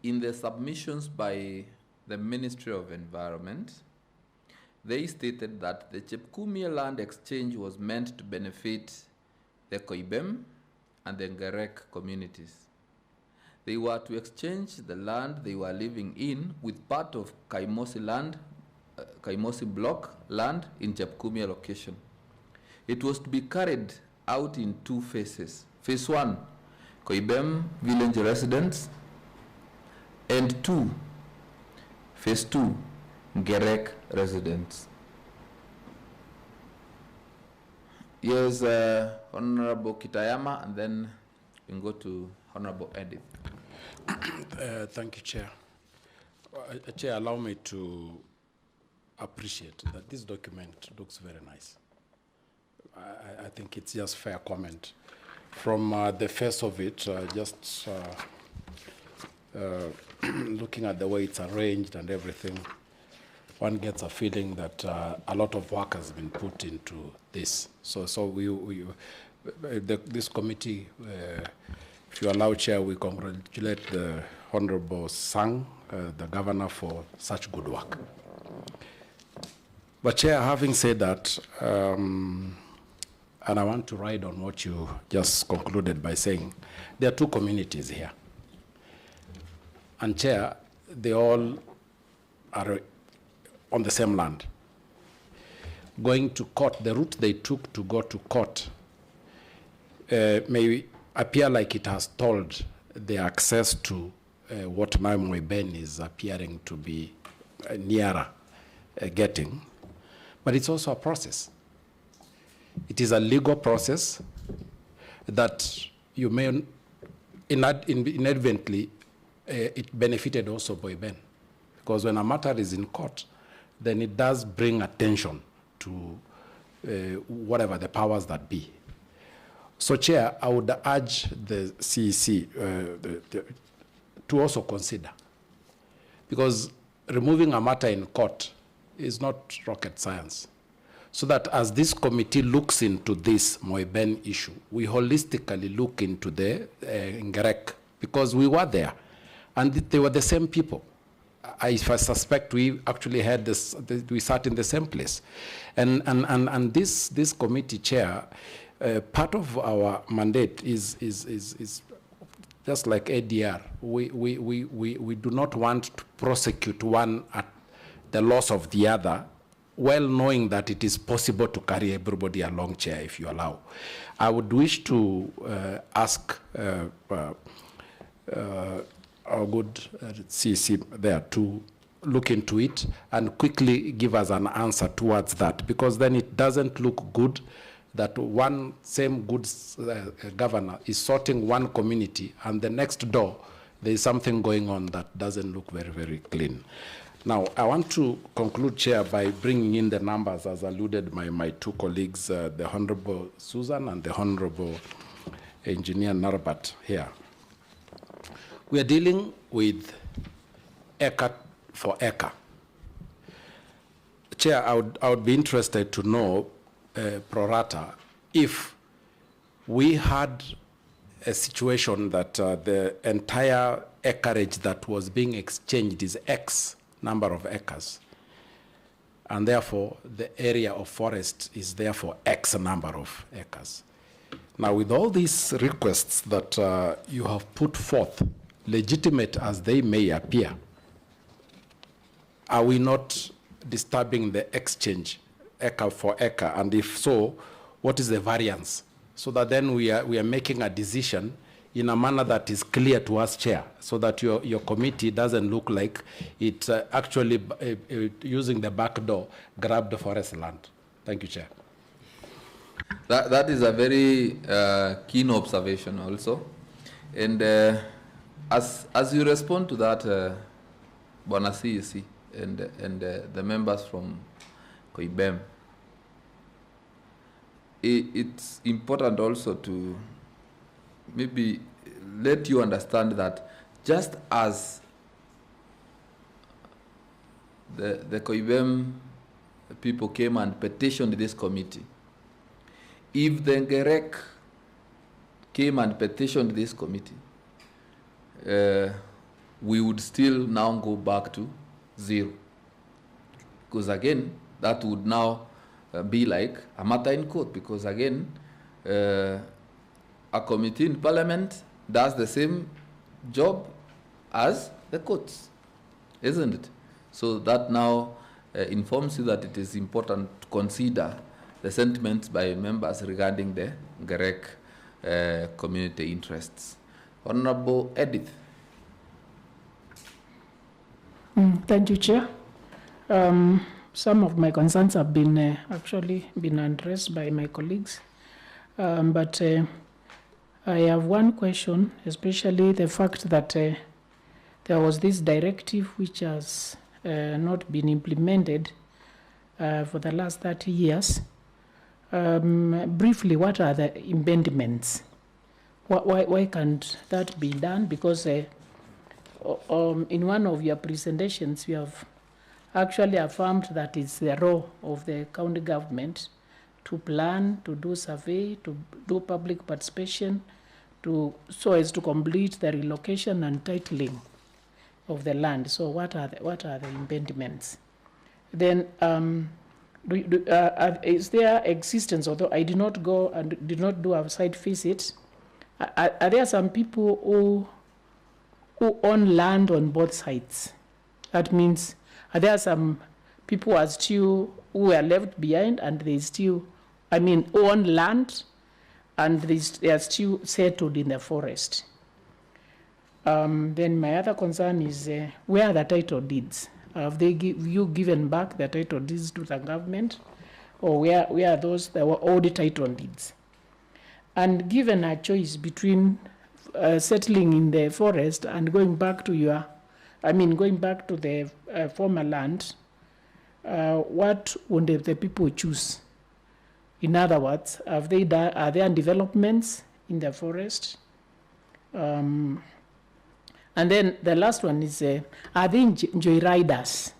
in the submissions by the Ministry of Environment, they stated that the Chepkumia land exchange was meant to benefit the Koiben and the Gerek communities. They were to exchange the land they were living in with part of Kaimosi land, Kaimosi block land in Chepkumia location. It was to be carried out in two phases. Phase 1, Koiben Village residents, and phase 2, Gerek residents. Yes, Honorable Kitayama, and then we can go to Honorable Edith. Thank you, Chair. Chair, allow me to appreciate that this document looks very nice. I think it's just fair comment. From the face of it, looking at the way it's arranged and everything, one gets a feeling that a lot of work has been put into this. So this committee, if you allow, Chair, we congratulate the Honorable Sang, the governor, for such good work. But Chair, having said that, and I want to ride on what you just concluded by saying, there are two communities here. And Chair, they all are on the same land. Going to court, the route they took to go to court may appear like it has stalled the access to what now Moeben is appearing to be nearer getting. But it's also a process. It is a legal process that you may inadvertently it benefited also Moeben, because when a matter is in court, then it does bring attention to whatever the powers that be. So, Chair, I would urge the CEC to also consider, because removing a matter in court is not rocket science. so that as this committee looks into this Koiben issue, we holistically look into the Ngerek, because we were there, and they were the same people. I suspect we actually had this, we sat in the same place. And this committee chair, part of our mandate is just like ADR. We do not want to prosecute one at the loss of the other, well knowing that it is possible to carry everybody along, chair, if you allow. I would wish to ask our good CEC there to look into it and quickly give us an answer towards that, because then it doesn't look good that one same good governor is sorting one community and the next door there is something going on that doesn't look very, very clean. Now, I want to conclude, Chair, by bringing in the numbers as alluded by my two colleagues, the Honorable Susan and the Honorable Engineer Narbat here. We are dealing with acre for acre. Chair, I would be interested to know, pro rata, if we had a situation that the entire acreage that was being exchanged is X number of acres, and therefore the area of forest is therefore X number of acres. Now, with all these requests that you have put forth, legitimate as they may appear, are we not disturbing the exchange acre for acre? And if so, what is the variance? So that then we are making a decision in a manner that is clear to us, Chair, so that your committee doesn't look like it's actually using the back door, grabbed forest land. Thank you, Chair. That is a very keen observation also. And as you respond to that, Bwana CEC and the members from Koiben, it's important also to maybe let you understand that just as the Koiben people came and petitioned this committee, if the Ngerek came and petitioned this committee, we would still now go back to zero. Because again, that would now be like a matter in court, because again, a committee in parliament does the same job as the courts, isn't it? So that now informs you that it is important to consider the sentiments by members regarding the Ngerek community interests. Honorable Edith. Thank you, Chair. Some of my concerns have been actually been addressed by my colleagues, but I have one question, especially the fact that there was this directive which has not been implemented for the last 30 years. Briefly, what are the impediments? Why can't that be done? Because in one of your presentations, you have actually affirmed that it's the role of the county government to plan, to do survey, to do public participation, so as to complete the relocation and titling of the land. So what are the impediments? Then is there existence, although I did not go and did not do a site visit, are there some people who own land on both sides? That means, are there some people who were left behind and they still, who own land and they are still settled in the forest? Then my other concern is where are the title deeds? Have you given back the title deeds to the government, or where are those that were old title deeds? And given a choice between settling in the forest and going back to the former land, what would the people choose? In other words, are there developments in the forest? And then the last one is, are they joyriders?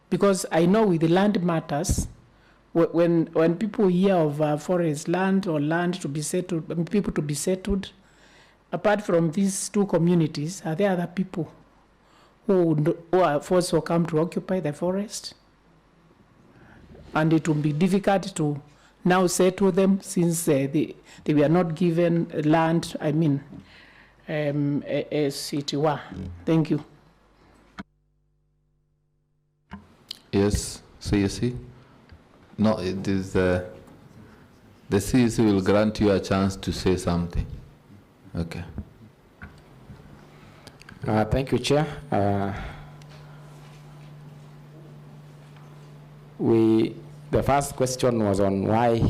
Because I know with the land matters, when people hear of forest land or land to be settled, people to be settled, apart from these two communities, are there other people who have also come to occupy the forest? And it will be difficult to now settle them since they were not given land, as it were. Thank you. Yes, CEC? No, it is the CEC will grant you a chance to say something. Okay. Thank you, Chair. The first question was on why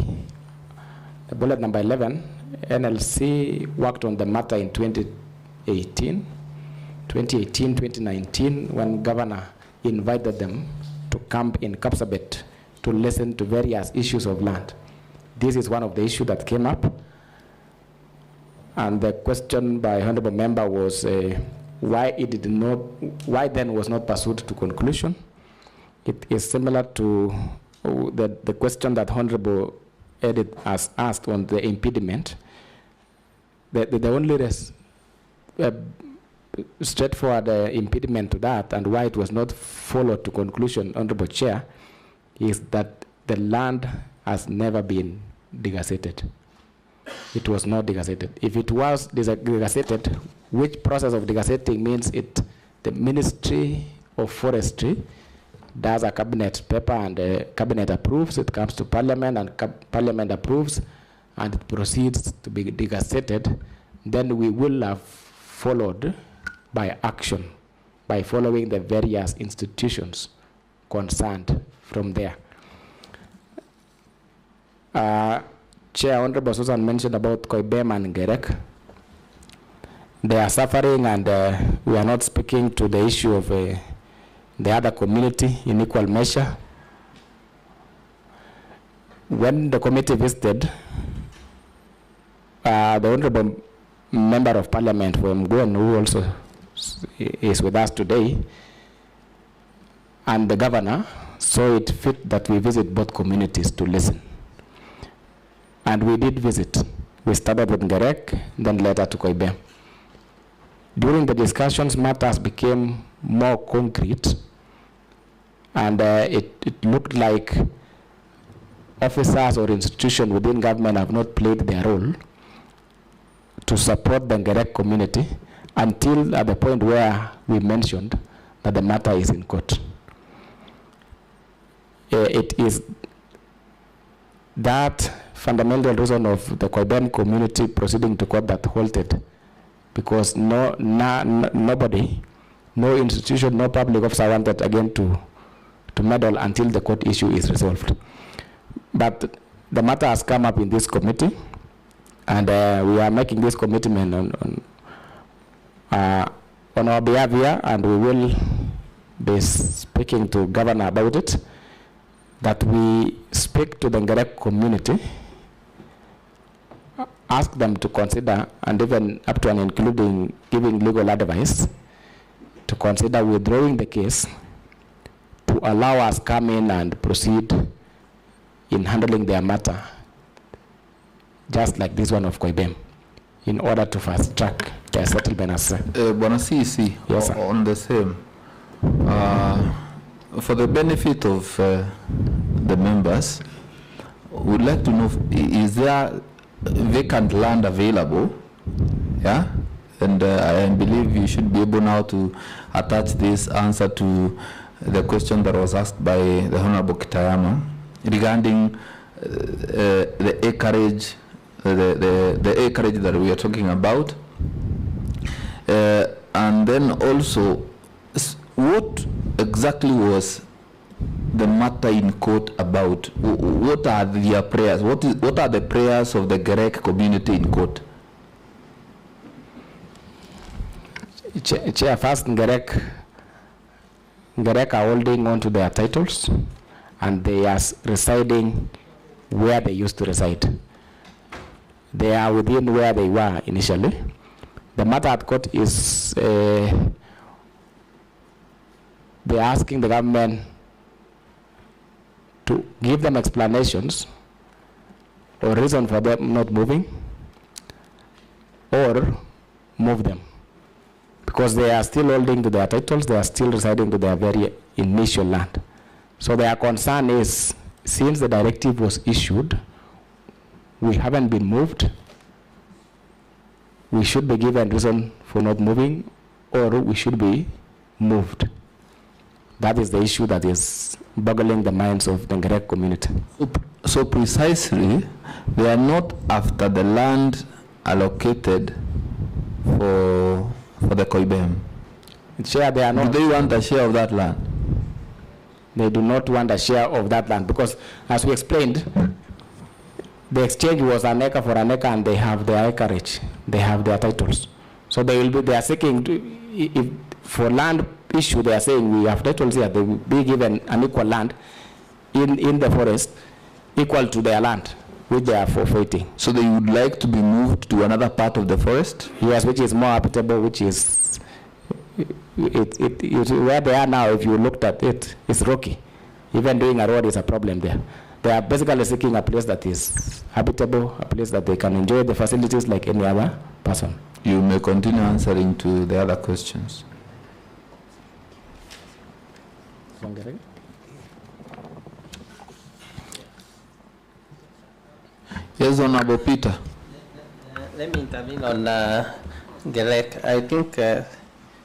the bullet number 11, NLC worked on the matter in 2018, 2019, when Governor invited them to camp in Kapsabet to listen to various issues of land. This is one of the issues that came up. And the question by honorable member was why then was not pursued to conclusion. It is similar to the question that Honorable Edith has asked on the impediment. The only straightforward impediment to that and why it was not followed to conclusion, Honorable Chair, is that the land has never been degazetted. It was not degazetted. If it was degazetted, which process of degazetting means the Ministry of Forestry does a cabinet paper and the cabinet approves, it comes to Parliament and Parliament approves and it proceeds to be degazetted, then we will have followed by action, by following the various institutions concerned from there. Chair, Honorable Susan mentioned about Koiben and Gerek. They are suffering and we are not speaking to the issue of the other community in equal measure. When the committee visited, the Honorable Member of Parliament from Gwen, who also is with us today, and the Governor saw it fit that we visit both communities to listen. And we did visit. We started with Gerek, then later to Koiben. During the discussions, matters became more concrete, and it looked like officers or institutions within government have not played their role to support the Gerek community until at the point where we mentioned that the matter is in court. It is that fundamental reason of the Koiben community proceeding to court that halted, because nobody, no institution, no public officer wanted again to meddle until the court issue is resolved. But the matter has come up in this committee, and we are making this commitment on our behalf here, and we will be speaking to Governor about it, that we speak to the Gerek community, ask them to consider, and even up to and including giving legal advice, to consider withdrawing the case to allow us come in and proceed in handling their matter, just like this one of Koiben, in order to fast track their settlement as Bwana CEC, yes, on the same, for the benefit of the members, we'd like to know, is there vacant land available? Yeah, and I believe you should be able now to attach this answer to the question that was asked by the Honorable Kitayama regarding the acreage, the acreage that we are talking about, and then also what exactly was the matter in court about? What are their prayers? What are the prayers of the Gerek community in court? Chair, first, Gerek are holding on to their titles, and they are residing where they used to reside. They are within where they were initially. The matter at court is they're asking the government to give them explanations or reason for them not moving, or move them, because they are still holding to their titles, they are still residing to their very initial land. So their concern is, since the directive was issued, we haven't been moved, we should be given reason for not moving, or we should be moved. That is the issue that is boggling the minds of the Ngerek community. So precisely, they are not after the land allocated for the Koiben. Chair, they are not. Do they want a share of that land? They do not want a share of that land, because, as we explained, the exchange was an acre for an acre, and they have their acreage, they have their titles. So they are seeking to, if for land issue, they are saying we have titles here, they will be given an equal land in the forest, equal to their land, which they are forfeiting. So they would like to be moved to another part of the forest? Yes, which is more habitable, which is, where they are now, if you looked at it, it's rocky. Even doing a road is a problem there. They are basically seeking a place that is habitable, a place that they can enjoy the facilities like any other person. You may continue answering to the other questions. Yes, Honorable Peter. Let me intervene on Gerek. I think,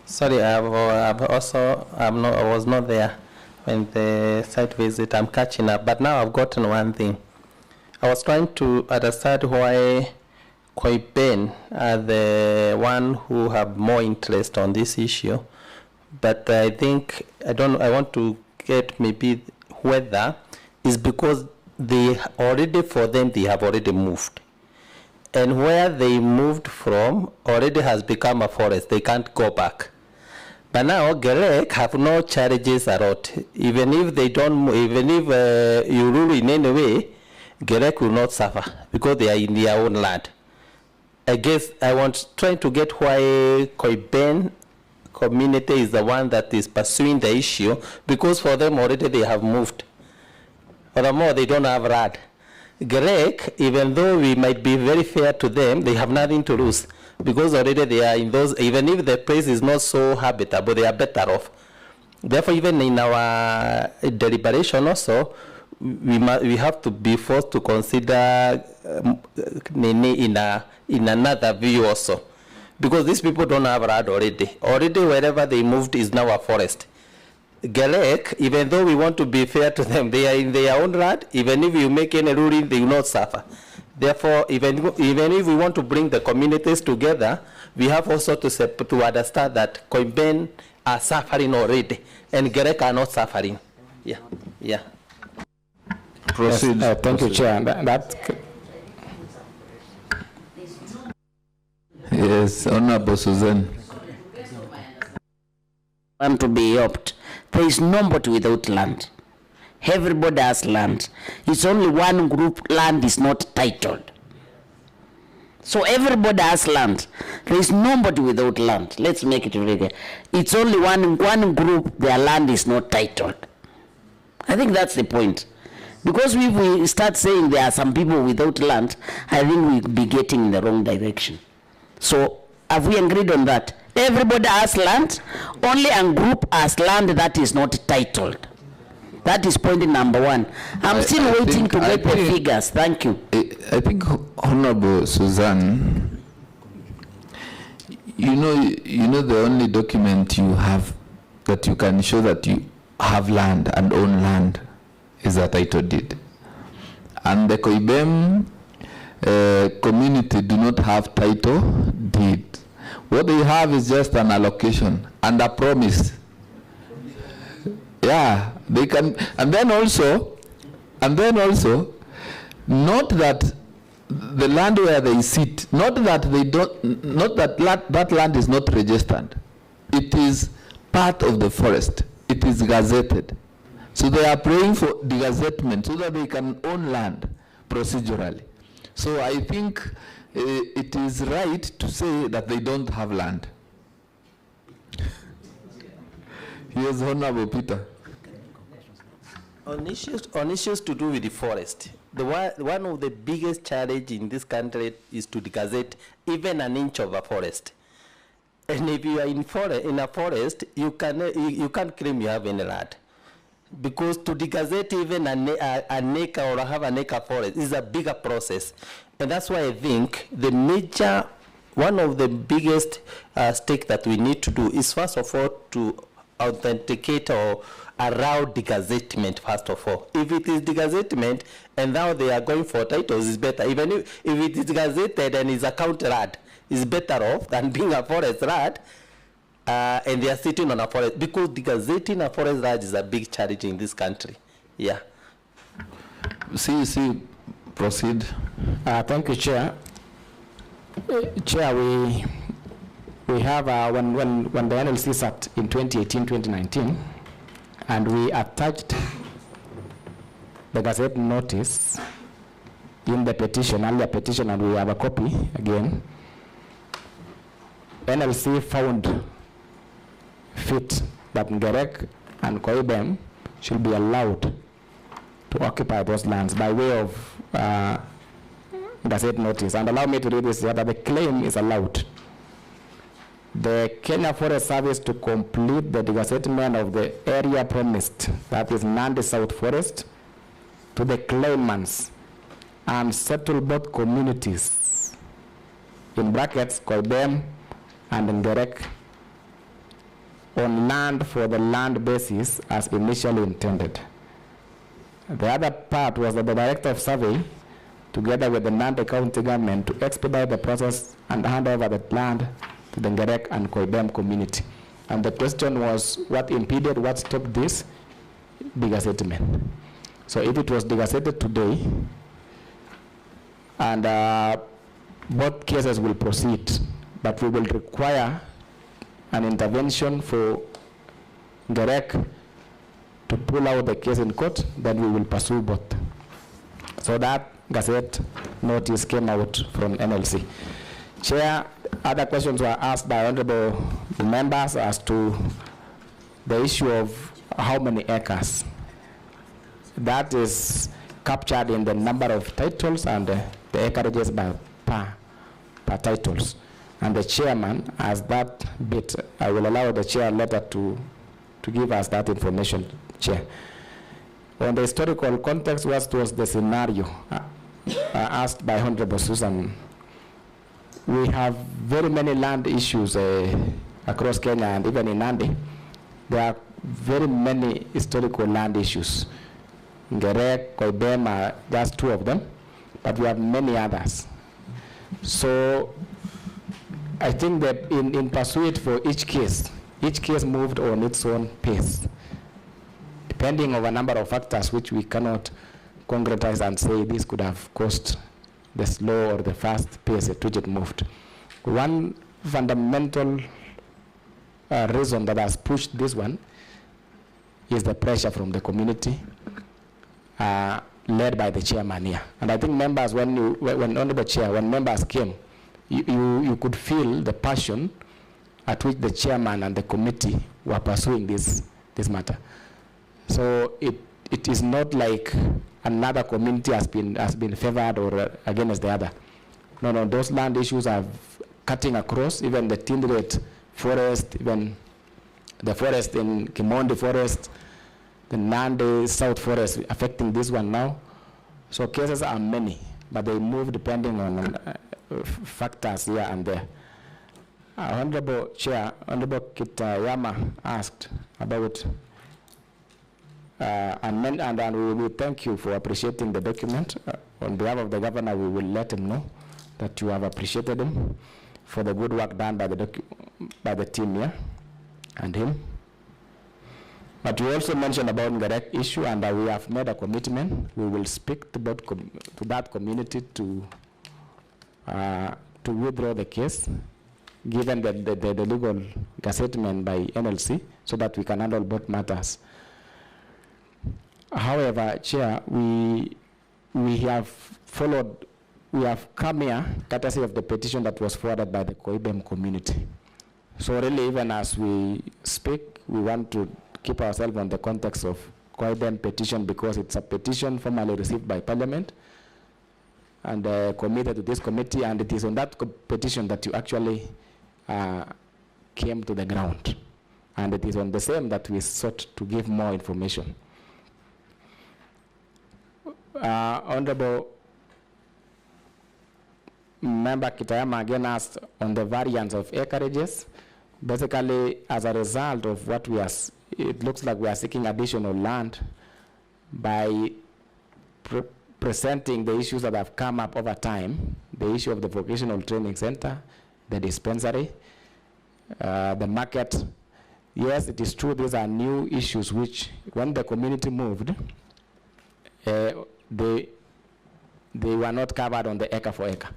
sorry, I was not there when the site visit. I'm catching up, but now I've gotten one thing. I was trying to understand why Koiben are the one who have more interest on this issue, but I think, I want to get maybe whether it's because they already, for them, they have already moved. And where they moved from already has become a forest. They can't go back. But now Gerek have no charges at all. Even if they don't, even if you rule in any way, Gerek will not suffer because they are in their own land. I guess I want trying to get why Koiben community is the one that is pursuing the issue, because for them already they have moved. Furthermore, they don't have RAD. Gerek, even though we might be very fair to them, they have nothing to lose, because already they are in those, even if the place is not so habitable, they are better off. Therefore, even in our deliberation also, we have to be forced to consider in another view also, because these people don't have RAD already. Already wherever they moved is now a forest. Gerek, even though we want to be fair to them, they are in their own RAD. Even if you make any ruling, they will not suffer. Therefore, even if we want to bring the communities together, we have also to understand that Koiben are suffering already, and Gerek are not suffering. Yeah. Proceed. Yes, thank you, Chair. Yes, Honorable Susan. To be helped. There is nobody without land. Everybody has land. It's only one group land is not titled. So everybody has land. There is nobody without land. Let's make it very clear. It's only one group, their land is not titled. I think that's the point. Because if we start saying there are some people without land, I think we'll be getting in the wrong direction. So have we agreed on that? Everybody has land, only a group has land that is not titled. That is point number one. I'm still waiting to get the figures. Thank you. I think, Honorable Suzanne, you know the only document you have that you can show that you have land and own land is a title deed. And the Koiben community do not have title deed. What they have is just an allocation and a promise. Yeah, they can, and then also, not that the land where they sit, not that they don't, not that that land is not registered. It is part of the forest. It is gazetted. So they are praying for the gazettement so that they can own land procedurally. So I think it is right to say that they don't have land. Yes, Honorable Peter. On issues to do with the forest, one of the biggest challenge in this country is to gazette even an inch of a forest. And if you are in a forest, you can't claim you have any land. Because to gazette even an acre or have an acre forest is a bigger process. And that's why I think one of the biggest stake that we need to do is first of all to authenticate or allow degazettement first of all. If it is degazettement and now they are going for titles, is better. Even if it is gazetted and is a county land, is better off than being a forest land and they are sitting on a forest, because degazetting a forest land is a big challenge in this country. Yeah. CEC, proceed. Thank you, Chair. Chair, we have when the NLC sat in 2018-2019, and we attached the Gazette notice in the petition, earlier petition, and we have a copy again. NLC found fit that Ngerek and Koiben should be allowed to occupy those lands by way of Gazette notice. And allow me to read this here, that the claim is allowed. The Kenya Forest Service to complete the degazettement of the area promised, that is Nandi South Forest, to the claimants and settle both communities, in brackets, Koiben and Ngerek, on land for the land basis as initially intended. The other part was that the Director of Survey, together with the Nandi County government, to expedite the process and hand over the land to the Ngerek and Koiben community. And the question was, what impeded, what stopped this degazettement? So if it was degazetted today, and both cases will proceed, but we will require an intervention for Ngerek to pull out the case in court, then we will pursue both. So that Gazette notice came out from NLC. Chair, other questions were asked by honorable members as to the issue of how many acres. That is captured in the number of titles and the acreages per titles. And the chairman, as that bit, I will allow the chair later to give us that information, Chair. On the historical context, what was the scenario asked by Honorable Susan? We have very many land issues across Kenya and even in Nandi. There are very many historical land issues. Ngerek, Koiben are just two of them, but we have many others. So I think that in pursuit for each case moved on its own pace, depending on a number of factors which we cannot concretize and say this could have caused the slow or the fast pace at which it moved. One fundamental reason that has pushed this one is the pressure from the community, led by the chairman here. And I think members, when Honorable Chair, when members came, you could feel the passion at which the chairman and the committee were pursuing this matter. So it is not like another community has been favored or against the other. No, those land issues are cutting across, even the Tinderet forest, even the forest in Kimondi forest, the Nandi South forest affecting this one now. So cases are many, but they move depending on factors here and there. Honorable Chair, Honorable Kitayama asked about, and we thank you for appreciating the document. On behalf of the governor, we will let him know that you have appreciated him for the good work done by the team here and him. But you also mentioned about Ngerek issue, and we have made a commitment. We will speak to that community to withdraw the case, given the legal gazettement by NLC, so that we can handle both matters. However, Chair, we have come here courtesy of the petition that was forwarded by the Koiben community. So really, even as we speak, we want to keep ourselves on the context of Koiben petition because it's a petition formally received by Parliament and committed to this committee, and it is on that petition that you actually came to the ground. And it is on the same that we sought to give more information. Honorable Member Kitayama again asked on the variance of acreages. Basically, as a result of what we are, it looks like we are seeking additional land by presenting the issues that have come up over time, the issue of the vocational training center, the dispensary, the market. Yes, it is true these are new issues which, when the community moved, they were not covered on the acre for acre.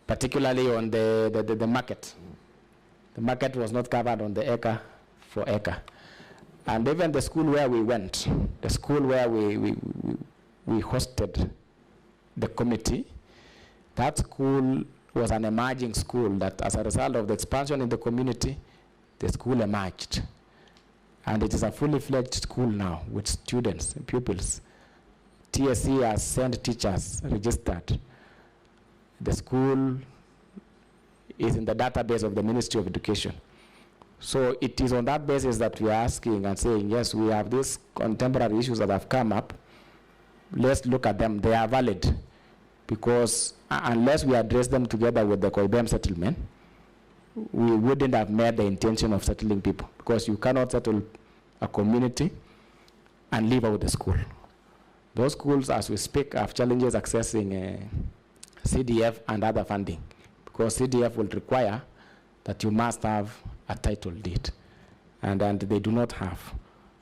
Particularly on the market. The market was not covered on the acre for acre. And even the school where we went, the school where we hosted the committee, that school was an emerging school that as a result of the expansion in the community, the school emerged. And it is a fully fledged school now with students and pupils. TSC has sent teachers registered. The school is in the database of the Ministry of Education. So it is on that basis that we are asking and saying, yes, we have these contemporary issues that have come up. Let's look at them. They are valid. Because unless we address them together with the Koiben settlement, we wouldn't have made the intention of settling people. Because you cannot settle a community and leave out the school. Those schools, as we speak, have challenges accessing CDF and other funding, because CDF will require that you must have a title deed, and they do not have.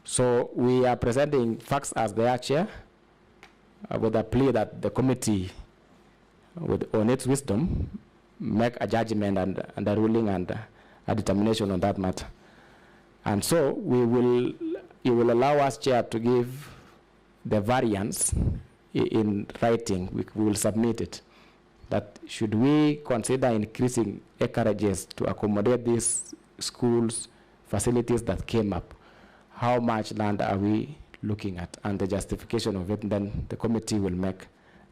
So we are presenting facts as they are, Chair, with a plea that the committee, on its wisdom, make a judgment and a ruling and a determination on that matter. And so you will allow us, Chair, to give the variance in writing. We will submit it. That should we consider increasing acreages to accommodate these schools, facilities that came up, how much land are we looking at, and the justification of it, and then the committee will make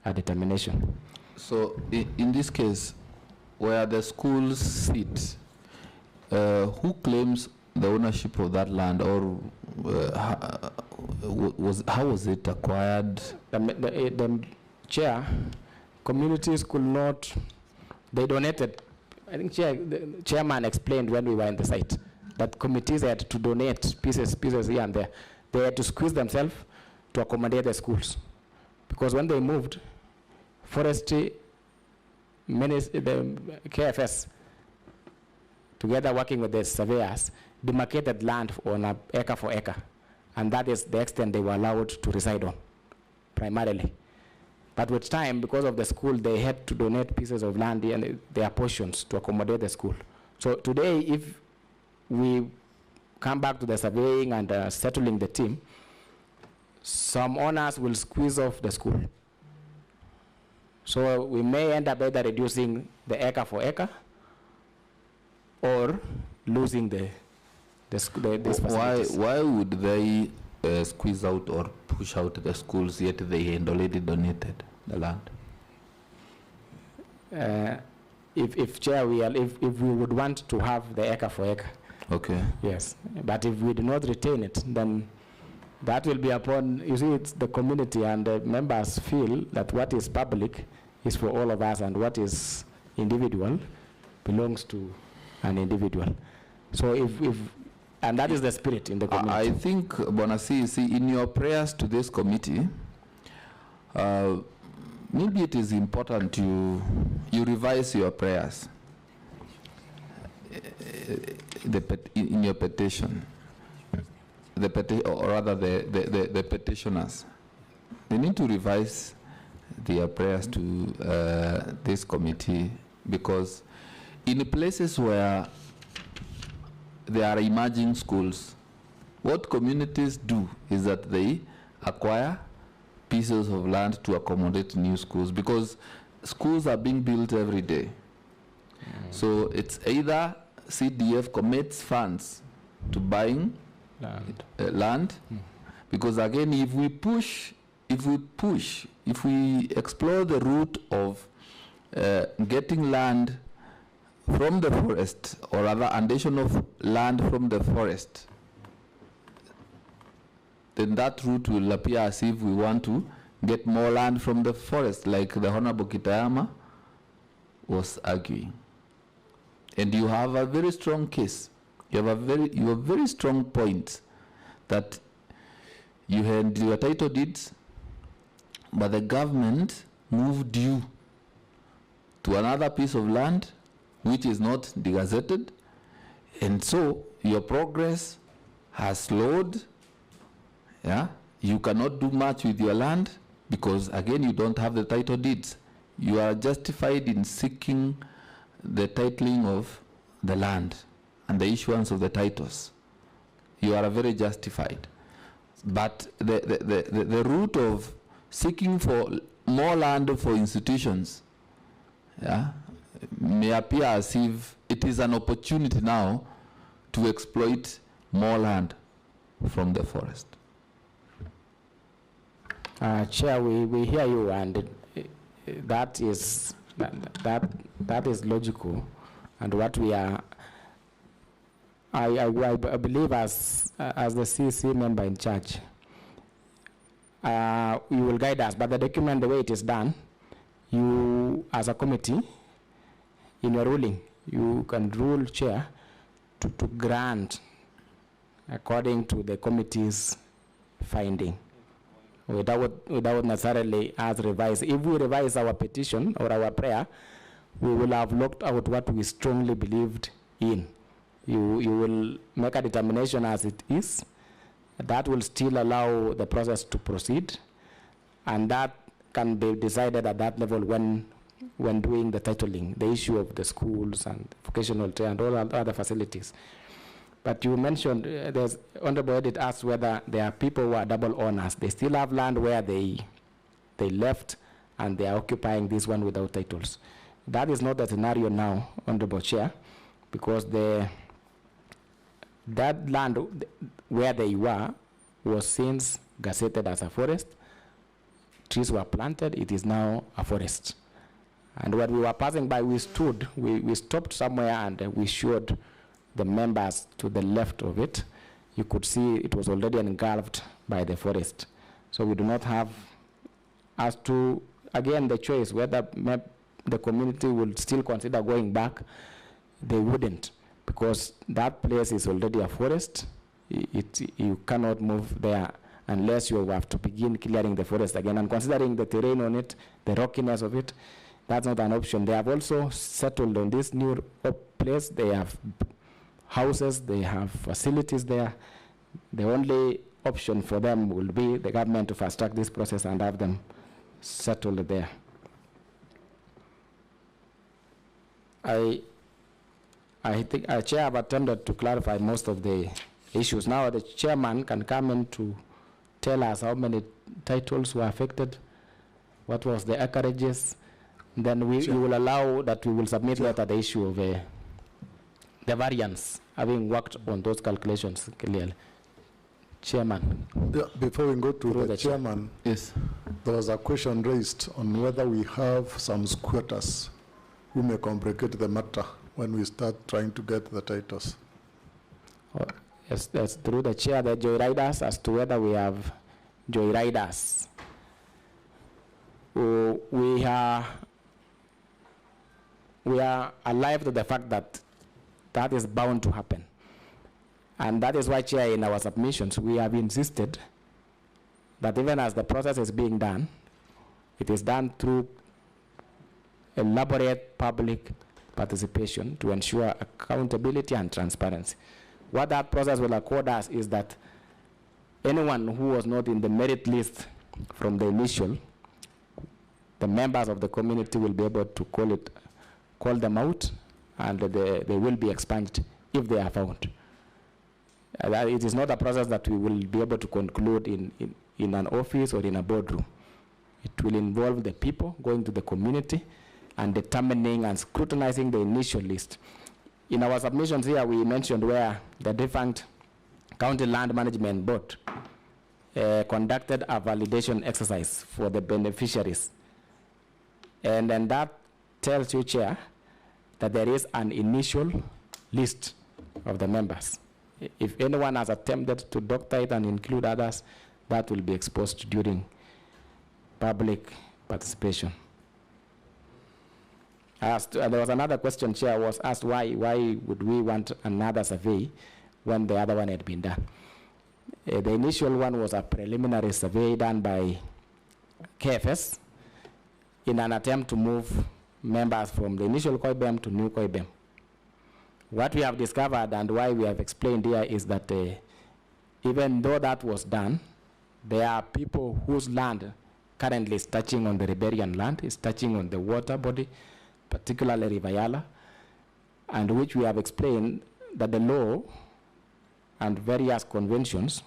a determination. So in this case, where the schools sit, who claims the ownership of that land, or how was it acquired? The Chair, communities could not, they donated. I think the chairman explained when we were in the site that committees had to donate pieces here and there. They had to squeeze themselves to accommodate the schools. Because when they moved, forestry, the KFS, together working with the surveyors, demarcated land on an acre for acre. And that is the extent they were allowed to reside on, primarily. But with time, because of the school, they had to donate pieces of land and their portions to accommodate the school. So today, if we come back to the surveying and settling the team, some owners will squeeze off the school. So we may end up either reducing the acre for acre or losing this facilities. Why would they squeeze out or push out the schools, yet they had already donated the land? If Chair, if we would want to have the acre for acre. Okay. Yes, but if we do not retain it, then that will be upon, you see, it's the community, and the members feel that what is public is for all of us, and what is individual belongs to an individual. So and that is the spirit in the community. I think, Bonasi, in your prayers to this committee, maybe it is important you revise your prayers in your petition. Or rather the petitioners, they need to revise their prayers to this committee, because in places where there are emerging schools, what communities do is that they acquire pieces of land to accommodate new schools, because schools are being built every day. So it's either CDF commits funds to buying land. Because again, if we explore the route of getting land from the forest, or rather annexation of land from the forest, then that route will appear as if we want to get more land from the forest, like the Honorable Kitayama was arguing. And you have a very strong case. You have very strong points that you had your title deeds, but the government moved you to another piece of land which is not degazetted, and so your progress has slowed. Yeah, you cannot do much with your land because again you don't have the title deeds. You are justified in seeking the titling of the land and the issuance of the titles. You are very justified. But the route of seeking for more land for institutions, yeah, may appear as if it is an opportunity now to exploit more land from the forest. Chair, we hear you, and that is logical, and what we are. I believe as the CEC member in charge, you will guide us. But the document, the way it is done, you as a committee, in your ruling, you can rule, Chair, to grant according to the committee's finding, without necessarily as revise. If we revise our petition or our prayer, we will have looked out what we strongly believed in. You will make a determination as it is. That will still allow the process to proceed, and that can be decided at that level when doing the titling, the issue of the schools and vocational trade and all other facilities. But you mentioned, there's Honorable Edit asked whether there are people who are double owners. They still have land where they left, and they are occupying this one without titles. That is not the scenario now, Honorable Chair, because that land where they were was since gazetted as a forest. Trees were planted, it is now a forest. And when we were passing by, we stopped somewhere, and we showed the members to the left of it. You could see it was already engulfed by the forest. So we do not have, as to, again, the choice whether the community will still consider going back. They wouldn't, because that place is already a forest. You cannot move there unless you have to begin clearing the forest again. And considering the terrain on it, the rockiness of it, that's not an option. They have also settled on this new place. They have houses, they have facilities there. The only option for them will be the government to fast track this process and have them settled there. I think our chair have attempted to clarify most of the issues. Now the chairman can come in to tell us how many titles were affected, what was the acreages. Then we will allow that we will submit later the issue of the variance, having worked on those calculations clearly. Chairman. Yeah, before we go to the chairman, yes, there was a question raised on whether we have some squatters who may complicate the matter when we start trying to get the titles. Yes, that's through the chair, the joyriders, as to whether we have joyriders. We are alive to the fact that that is bound to happen. And that is why, Chair, in our submissions, we have insisted that even as the process is being done, it is done through elaborate public participation to ensure accountability and transparency. What that process will accord us is that anyone who was not in the merit list from the initial, the members of the community will be able to call them out, and they will be expunged if they are found. It is not a process that we will be able to conclude in an office or in a boardroom. It will involve the people going to the community and determining and scrutinizing the initial list. In our submissions here, we mentioned where the defunct County Land Management Board conducted a validation exercise for the beneficiaries. And then that tells you, Chair, that there is an initial list of the members. If anyone has attempted to doctor it and include others, that will be exposed during public participation. There was another question, Chair, was asked why would we want another survey when the other one had been done. The initial one was a preliminary survey done by KFS in an attempt to move members from the initial Koiben to new Koiben. What we have discovered and why we have explained here is that even though that was done, there are people whose land currently is touching on the riparian land, is touching on the water body, particularly River Yala, and which we have explained that the law and various conventions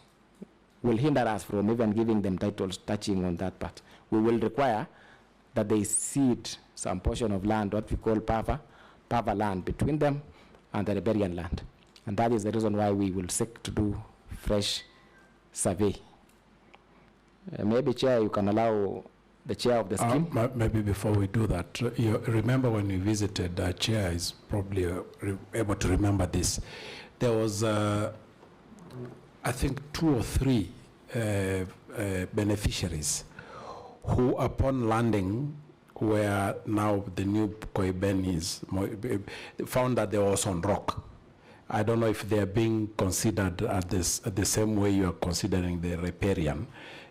will hinder us from even giving them titles touching on that part. We will require that they cede some portion of land, what we call pava land, between them and the riparian land. And that is the reason why we will seek to do fresh survey. Maybe, Chair, you can allow the chair of the scheme. Maybe before we do that, you remember when we visited, Chair is probably able to remember this. There was, I think, 2 or 3 beneficiaries who, upon landing where now the new Koiben is, found that they were also on rock. I don't know if they are being considered at the same way you are considering the riparian.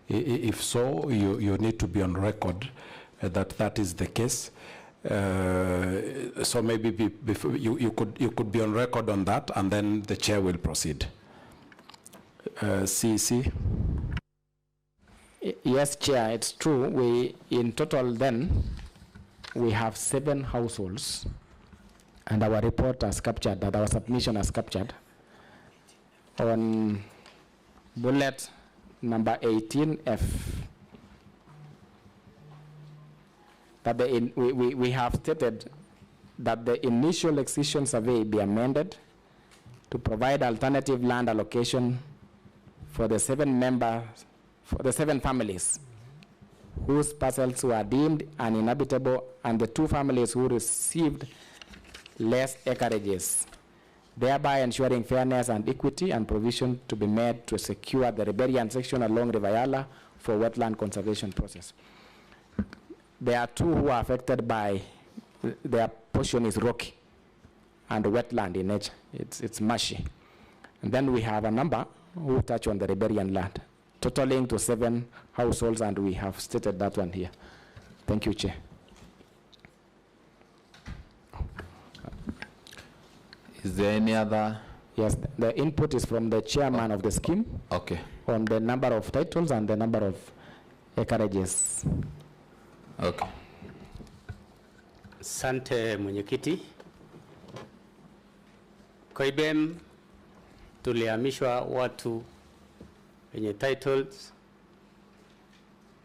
If so, you need to be on record that is the case. So maybe before you could be on record on that, and then the chair will proceed. CEC. Yes, Chair, it's true. We in total then we have 7 households, and our report has captured that, our submission has captured on bullet number 18F that we have stated that the initial excision survey be amended to provide alternative land allocation for the 7 members, for the 7 families whose parcels were deemed uninhabitable, and the 2 families who received less acreages, thereby ensuring fairness and equity and provision to be made to secure the riparian section along River Yala for wetland conservation process. There are 2 who are affected by, their portion is rocky and wetland in nature. It's marshy. And then we have a number who touch on the riparian land, totaling to 7 households, and we have stated that one here. Thank you, Chair. Is there any other? Yes, the input is from the chairman of the scheme. Okay. On the number of titles and the number of acreages. Okay. Sante mwenyekiti. Koiben tulihamishwa watu wenye titles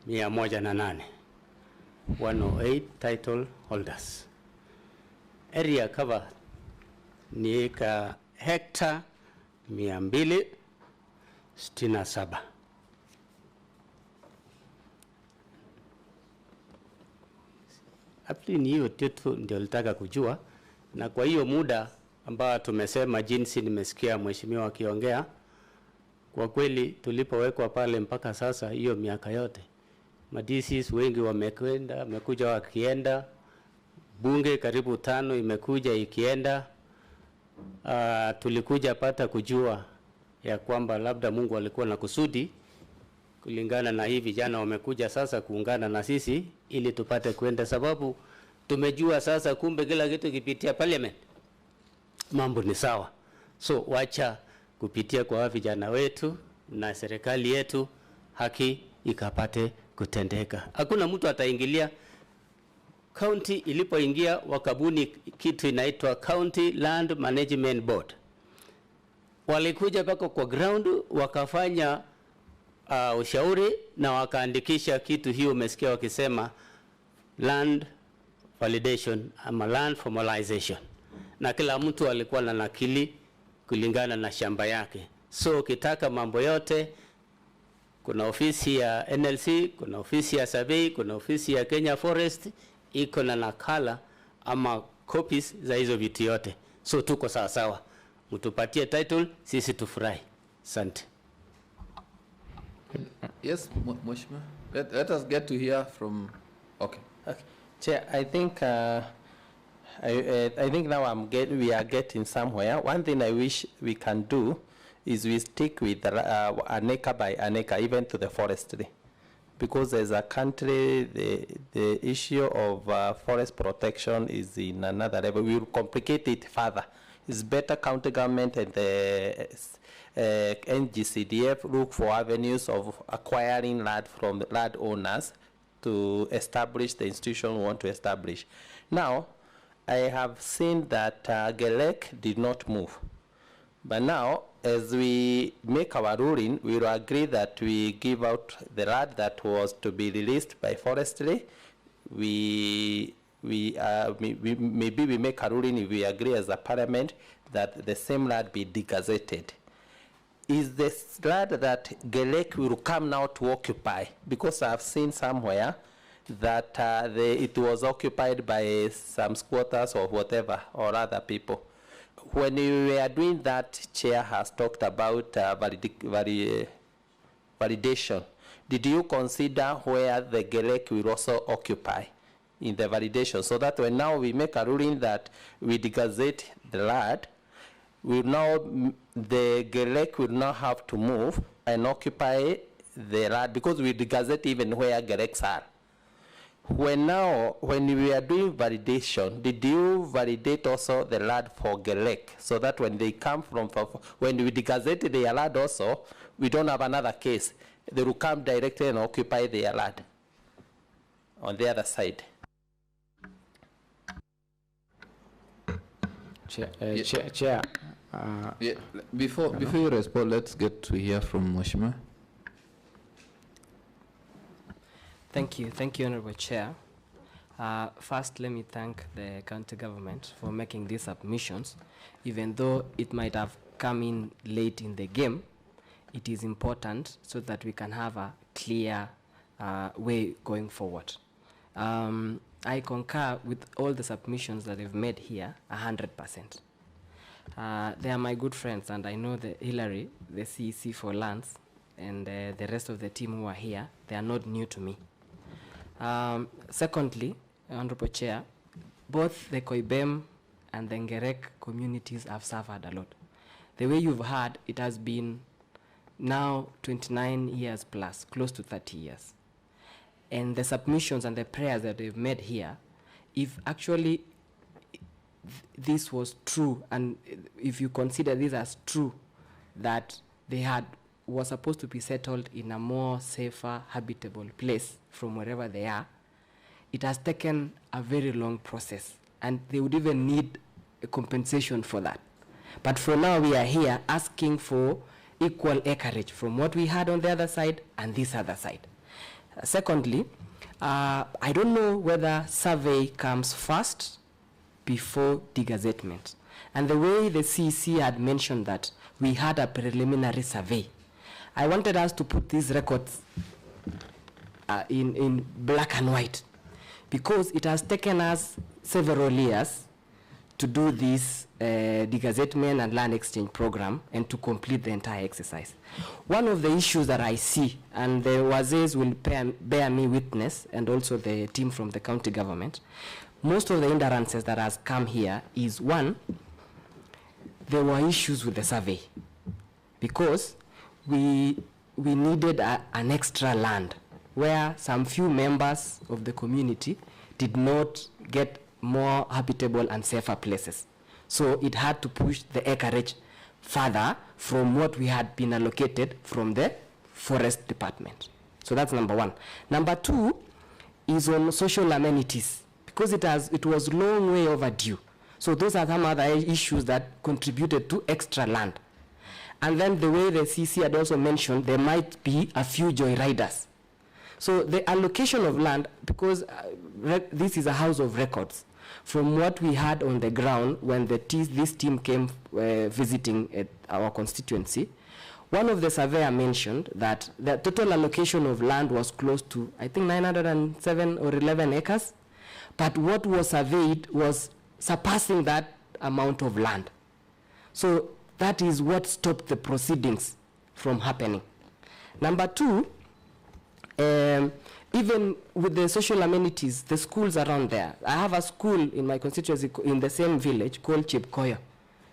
108. 108 title holders. Area cover ni hekta 267. Apli ni hiyo tu ndio nilitaka kujua, na kwa hiyo muda ambao tumesema, jinsi nimesikia mheshimiwa akiongea, kwa kweli tulipowekwa pale mpaka sasa hiyo miaka yote madcs wengi wamekuja wakienda, bunge karibu 5 imekuja ikienda. Tulikuja pata kujua ya kwamba labda Mungu alikuwa na kusudi kulingana na hivi vijana wamekuja sasa kuungana na sisi ili tupate kwenda, sababu tumejua sasa kumbe kila kitu kipitia parliament mambo ni sawa. So wacha kupitia kwa vijana wetu na serikali yetu haki ikapate kutendeka. Hakuna mtu ataingilia. County ilipoingia wakabuni kitu inaitwa County Land Management Board. Walikuja pako kwa ground wakafanya ushauri na wakaandikisha kitu hiyo umesikia wakisema land validation ama land formalization. Na kila mtu alikuwa na nakili kulingana na shamba yake. So ukitaka mambo yote, kuna ofisi ya NLC, kuna ofisi ya survey, kuna ofisi ya Kenya Forest, iko na nakala ama copies za hizo vitu yote. So tuko sawa sawa. Mtupatie title, sisi tufurahi. Asante. Yes, Mheshimiwa. Let us get to hear from. Okay. Chair, I think I think now we are getting somewhere. One thing I wish we can do is we stick with an acre by an acre, even to the forestry, because as a country, the issue of forest protection is in another level. We will complicate it further. It's better county government and the NGCDF look for avenues of acquiring land from the land owners to establish the institution we want to establish. Now, I have seen that Gelek did not move. But now, as we make our ruling, we will agree that we give out the land that was to be released by forestry. Maybe we make a ruling if we agree as a parliament that the same land be degazetted. Is this land that Gelek will come now to occupy? Because I've seen somewhere that it was occupied by some squatters or whatever, or other people. When we were doing that, Chair has talked about validation. Did you consider where the Gelek will also occupy in the validation, so that when now we make a ruling that we degazette the land, the Gelek will not have to move and occupy the land, because we degazette even where Geleks are. When we are doing validation, did you validate also the land for Gelek, so that when they come when we degazette their land also, we don't have another case. They will come directly and occupy their land on the other side. Chair. Before you respond, let's get to hear from Mheshimiwa. Thank you, Honorable Chair. First, let me thank the county government for making these submissions. Even though it might have come in late in the game, it is important so that we can have a clear way going forward. I concur with all the submissions that they've made here, 100%. They are my good friends, and I know that Hillary, the CEC for Lands, and the rest of the team who are here, they are not new to me. Secondly, Honorable Chair, both the Koiben and the Ngerek communities have suffered a lot. The way you've heard, it has been now 29 years plus, close to 30 years. And the submissions and the prayers that they've made here, if actually this was true, and if you consider this as true, that they was supposed to be settled in a more safer, habitable place from wherever they are, it has taken a very long process, and they would even need a compensation for that. But for now, we are here asking for equal acreage from what we had on the other side and this other side. Secondly, I don't know whether survey comes first before degazettement. And the way the CEC had mentioned that we had a preliminary survey, I wanted us to put these records in black and white, because it has taken us several years to do this degazettement and land exchange program and to complete the entire exercise. One of the issues that I see, and the Wazes will bear me witness, and also the team from the county government, most of the hindrances that has come here is, one, there were issues with the survey, because we needed an extra land where some few members of the community did not get more habitable and safer places. So it had to push the acreage further from what we had been allocated from the forest department. So that's number one. Number two is on social amenities, because it was long way overdue. So those are some other issues that contributed to extra land. And then the way the CC had also mentioned, there might be a few joyriders. So the allocation of land, because this is a house of records, from what we had on the ground when this team came visiting at our constituency, one of the surveyor mentioned that the total allocation of land was close to, I think, 907 or 11 acres, but what was surveyed was surpassing that amount of land. So that is what stopped the proceedings from happening. Number two, even with the social amenities, the schools around there. I have a school in my constituency in the same village called Chepkumia.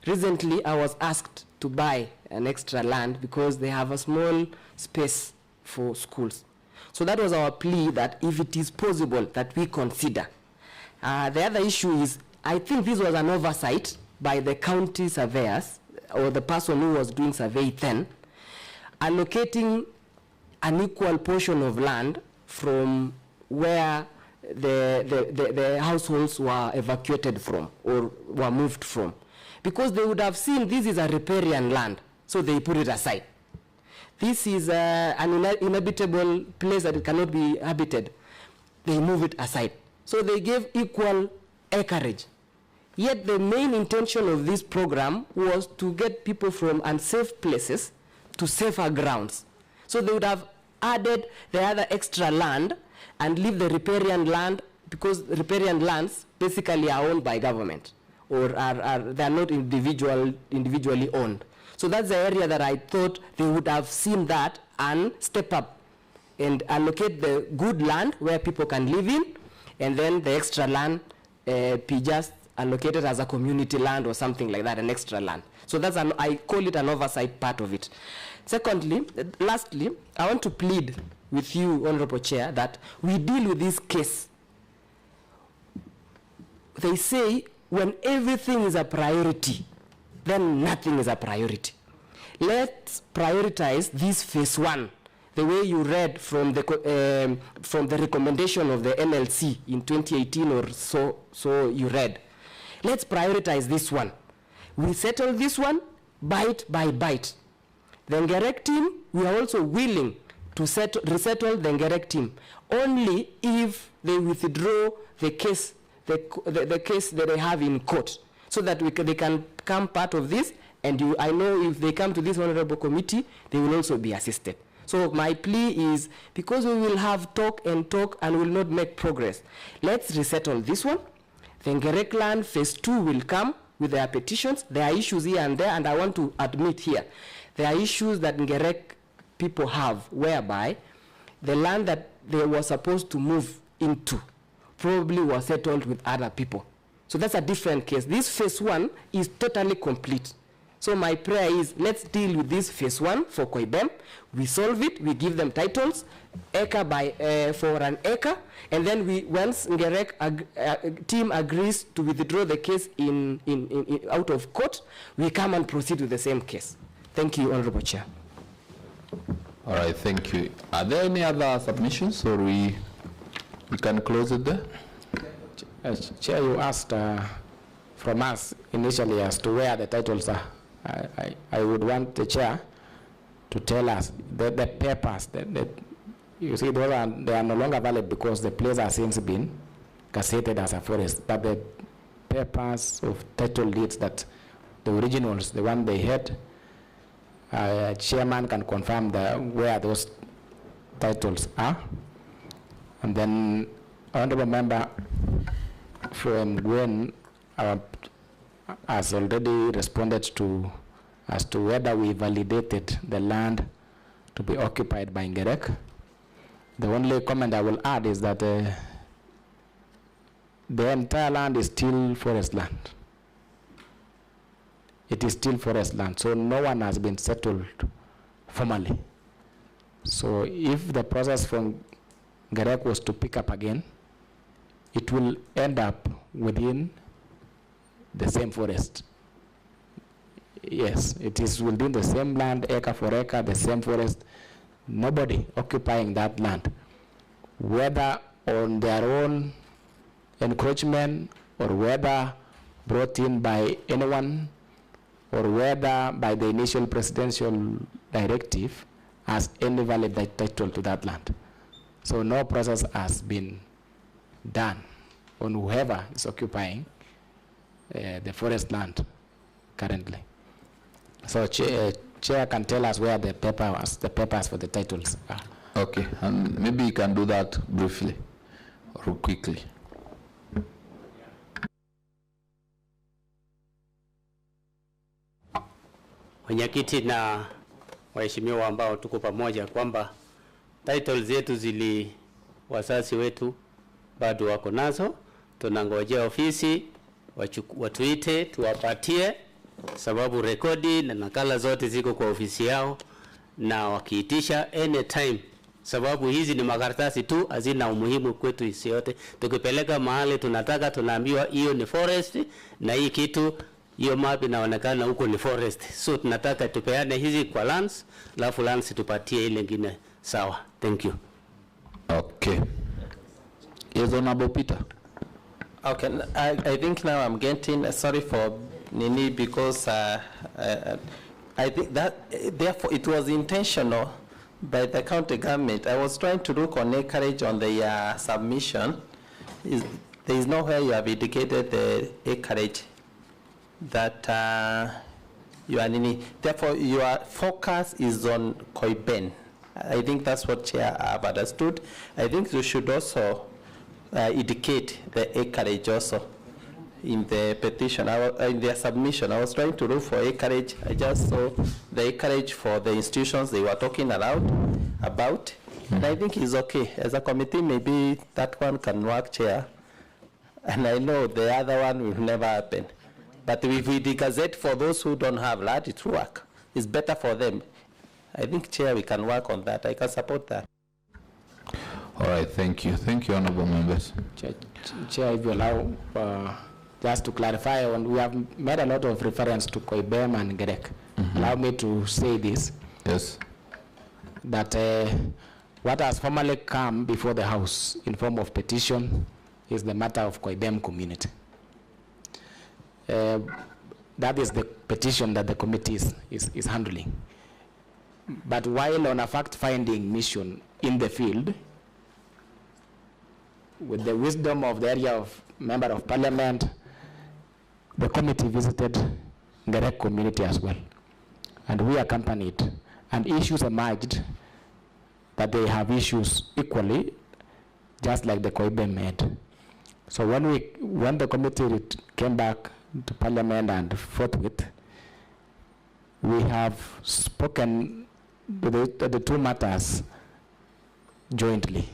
Recently, I was asked to buy an extra land because they have a small space for schools. So that was our plea, that if it is possible that we consider. The other issue is, I think this was an oversight by the county surveyors, or the person who was doing survey then, allocating an equal portion of land from where the households were evacuated from or were moved from. Because they would have seen this is a riparian land, so they put it aside. This is an inhabitable place that it cannot be habited. They move it aside. So they gave equal acreage. Yet the main intention of this program was to get people from unsafe places to safer grounds. So they would have added the other extra land and leave the riparian land, because riparian lands basically are owned by government, or they're not individually owned. So that's the area that I thought they would have seen that and step up and allocate the good land where people can live in, and then the extra land be just allocated as a community land or something like that, an extra land. So that's I call it an oversight part of it. Secondly, lastly, I want to plead with you, Honorable Chair, that we deal with this case. They say when everything is a priority, then nothing is a priority. Let's prioritize this phase one, the way you read from the recommendation of the NLC in 2018 or so you read. Let's prioritize this one. We settle this one bite by bite. The Ngerek team, we are also willing to resettle the Ngerek team only if they withdraw the case, the case that they have in court, so that they can become part of this. And I know if they come to this honorable committee, they will also be assisted. So my plea is, because we will have talk and will not make progress, let's resettle this one. The Ngerek land phase 2 will come with their petitions. There are issues here and there, and I want to admit here, there are issues that Ngerek people have, whereby the land that they were supposed to move into probably was settled with other people. So that's a different case. This phase 1 is totally complete. So my prayer is, let's deal with this phase 1 for Koiben. We solve it, we give them titles, acre by for an acre, and then once Ngerek team agrees to withdraw the case out of court, we come and proceed with the same case. Thank you, Honorable Chair. All right, thank you. Are there any other submissions, or we can close it there? Chair, you asked from us initially as to where the titles are. I would want the chair to tell us the papers that you see, they are no longer valid because the place has since been gazetted as a forest. But the papers of title deeds, that the originals, the one they had, chairman can confirm where those titles are. And then honorable member from Gwen has already responded to as to whether we validated the land to be occupied by Ngerek. The only comment I will add is that the entire land is still forest land. It is still forest land, so no one has been settled formally. So if the process from Ngerek was to pick up again, it will end up within the same forest. Yes, it is within the same land, acre for acre, the same forest. Nobody occupying that land, whether on their own encroachment or whether brought in by anyone or whether by the initial presidential directive, has any valid title to that land. So no process has been done on whoever is occupying the forest land currently. So Chair can tell us where the papers for the titles are. Okay, and maybe you can do that briefly or quickly. Mwenyekiti na waheshimiwa ambao tuko pamoja, kwamba titles zetu wasasi wetu bado wako nazo. Tunangojea ofisi watuite tuwapatie, sababu rekodi na nakala zote ziko kwa ofisi yao, na wakiitisha anytime, sababu hizi ni makaratasi tu, hazina umuhimu kwetu hisi yote. Tukipeleka mahali tunataka, tunaambiwa hiyo ni forest na hii kitu, hiyo map inaonekana huko ni forest. So tunataka tupeane hizi kwa lands, alafu lands tupatie ile nyingine sawa. Thank you. Okay. Yes, Honorable Peter. Okay, I think now I'm getting, sorry for Nini, because I think that, therefore, it was intentional by the county government. I was trying to look on acreage on the submission. There is nowhere you have indicated the acreage that you are Nini. Therefore, your focus is on Koiben. I think that's what Chair have understood. I think you should also indicate the acreage also in the petition, in their submission. I was trying to look for acreage. I just saw the acreage for the institutions they were talking about. And I think it's okay. As a committee, maybe that one can work, Chair. And I know the other one will never happen. But if we gazette for those who don't have land, it will work. It's better for them. I think, Chair, we can work on that. I can support that. All right, thank you. Thank you, honorable members. Chair, if you allow, just to clarify, we have made a lot of reference to Koiben and Gerek. Allow me to say this. Yes. That what has formally come before the House in form of petition is the matter of Koiben community. That is the petition that the committee is handling. But while on a fact-finding mission in the field, with the wisdom of the area of Member of Parliament, the committee visited Gerek community as well. And we accompanied, and issues emerged that they have issues equally, just like the Koiben had. So when the committee came back to Parliament and forthwith, we have spoken the two matters jointly.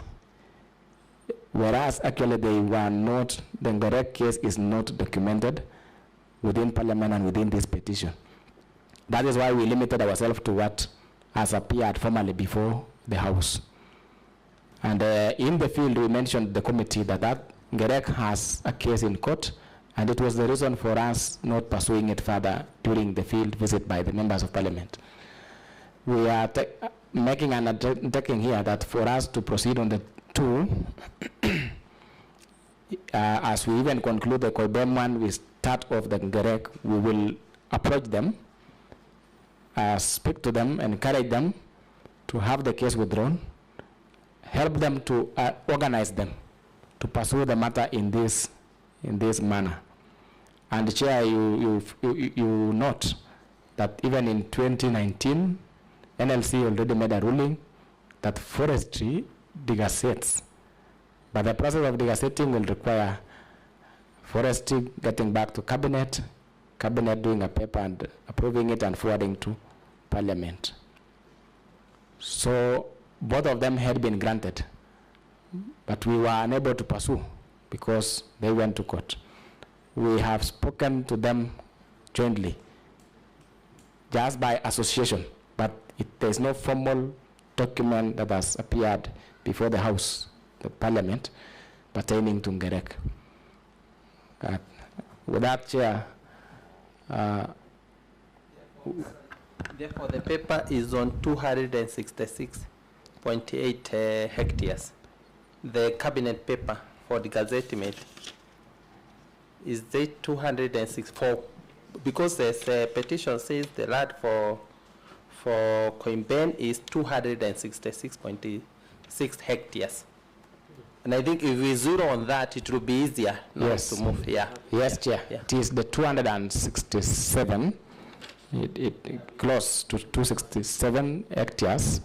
Whereas actually they were not, the Gerek case is not documented within Parliament and within this petition. That is why we limited ourselves to what has appeared formally before the House. And in the field, we mentioned the committee that Gerek has a case in court, and it was the reason for us not pursuing it further during the field visit by the members of Parliament. We are making an undertaking here that for us to proceed on the two, as we even conclude the Koiben one, we start off the Gerek, we will approach them, speak to them, encourage them to have the case withdrawn, help them to organize them to pursue the matter in this manner. And Chair, you note that even in 2019, NLC already made a ruling that forestry degazettes, but the process of degazetting will require forestry getting back to cabinet doing a paper and approving it and forwarding to Parliament. So both of them had been granted, but we were unable to pursue because they went to court. We have spoken to them jointly, just by association, but there is no formal document that has appeared before the House, the Parliament, pertaining to Gerek. With that, Chair, therefore the paper is on 266.8 hectares. The cabinet paper for the gazettement is the 264, because the petition says the land for Koiben is 266.6 hectares. And I think if we zero on that, it will be easier to move. Yeah. Yes, Chair. Yeah. It is the 267 it close to 267 acres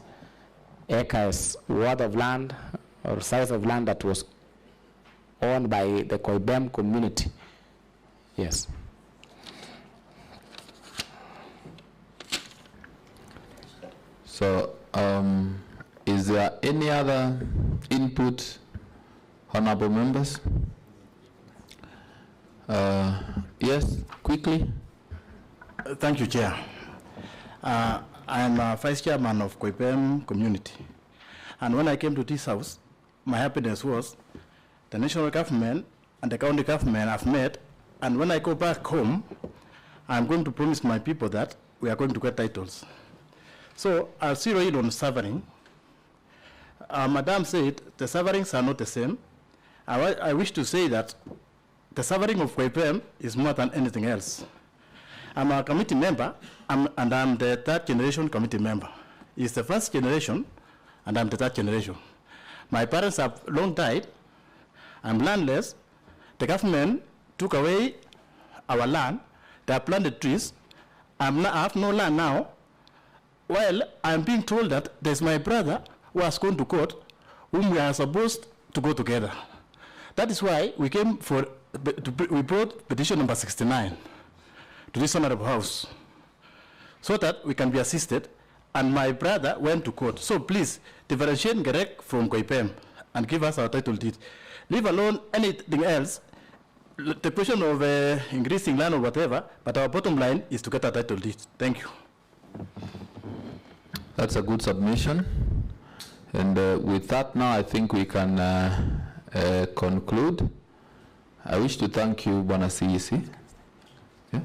worth of land or size of land that was owned by the Koiben community. Yes. So, is there any other input, honorable members? Yes, quickly. Thank you, Chair. I'm a Vice Chairman of Koiben Community. And when I came to this house, my happiness was the national government and the county government have met, and when I go back home, I'm going to promise my people that we are going to get titles. So I'll zero in on suffering. Madam said the sufferings are not the same. I wish to say that the suffering of Koiben is more than anything else. I'm a committee member, and I'm the third generation committee member. It's the first generation, and I'm the third generation. My parents have long died. I'm landless. The government took away our land. They have planted trees. I have no land now. Well, I'm being told that there's my brother who has gone to court, whom we are supposed to go together. That is why we came for, we brought petition number 69 to this honorable house, so that we can be assisted, and my brother went to court. So please, differentiate Gerek from Koiben and give us our title deed. Leave alone anything else, the question of increasing land or whatever, but our bottom line is to get a title deed. Thank you. That's a good submission. And with that now, I think we can conclude. I wish to thank you, Bwana CEC. Yeah?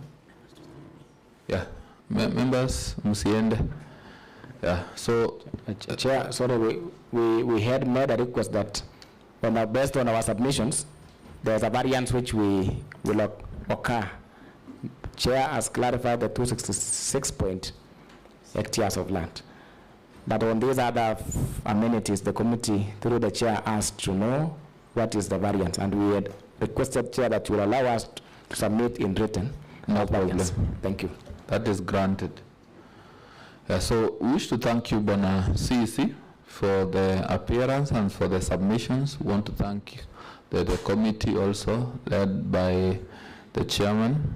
Yeah. Members, musiende. Yeah, so... Chair, sorry, we had made a request that based on our submissions, there's a variance which will occur. Chair has clarified the 266 hectares of land. But on these other amenities, the committee, through the chair, asked to know what is the variance. And we had requested, Chair, that you will allow us to submit in written. No problem. Thank you. That is granted. So we wish to thank you, Bwana CEC, for the appearance and for the submissions. We want to thank the committee also, led by the chairman.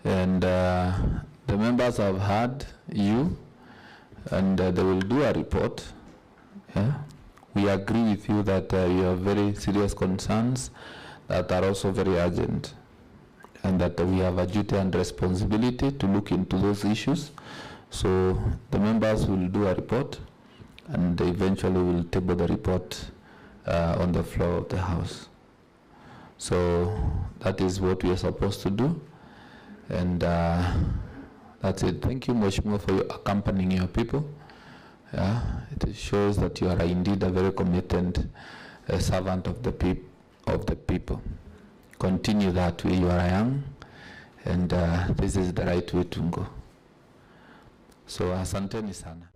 And the members have heard you, and they will do a report. Yeah? We agree with you that you have very serious concerns that are also very urgent, and that we have a duty and responsibility to look into those issues. So the members will do a report, and they eventually will table the report on the floor of the House. So that is what we are supposed to do, and that's it. Thank you, Mheshimiwa, for accompanying your people. Yeah, it shows that you are indeed a very committed servant of the people. Continue that way. You are young, and this is the right way to go. So asanteni sana.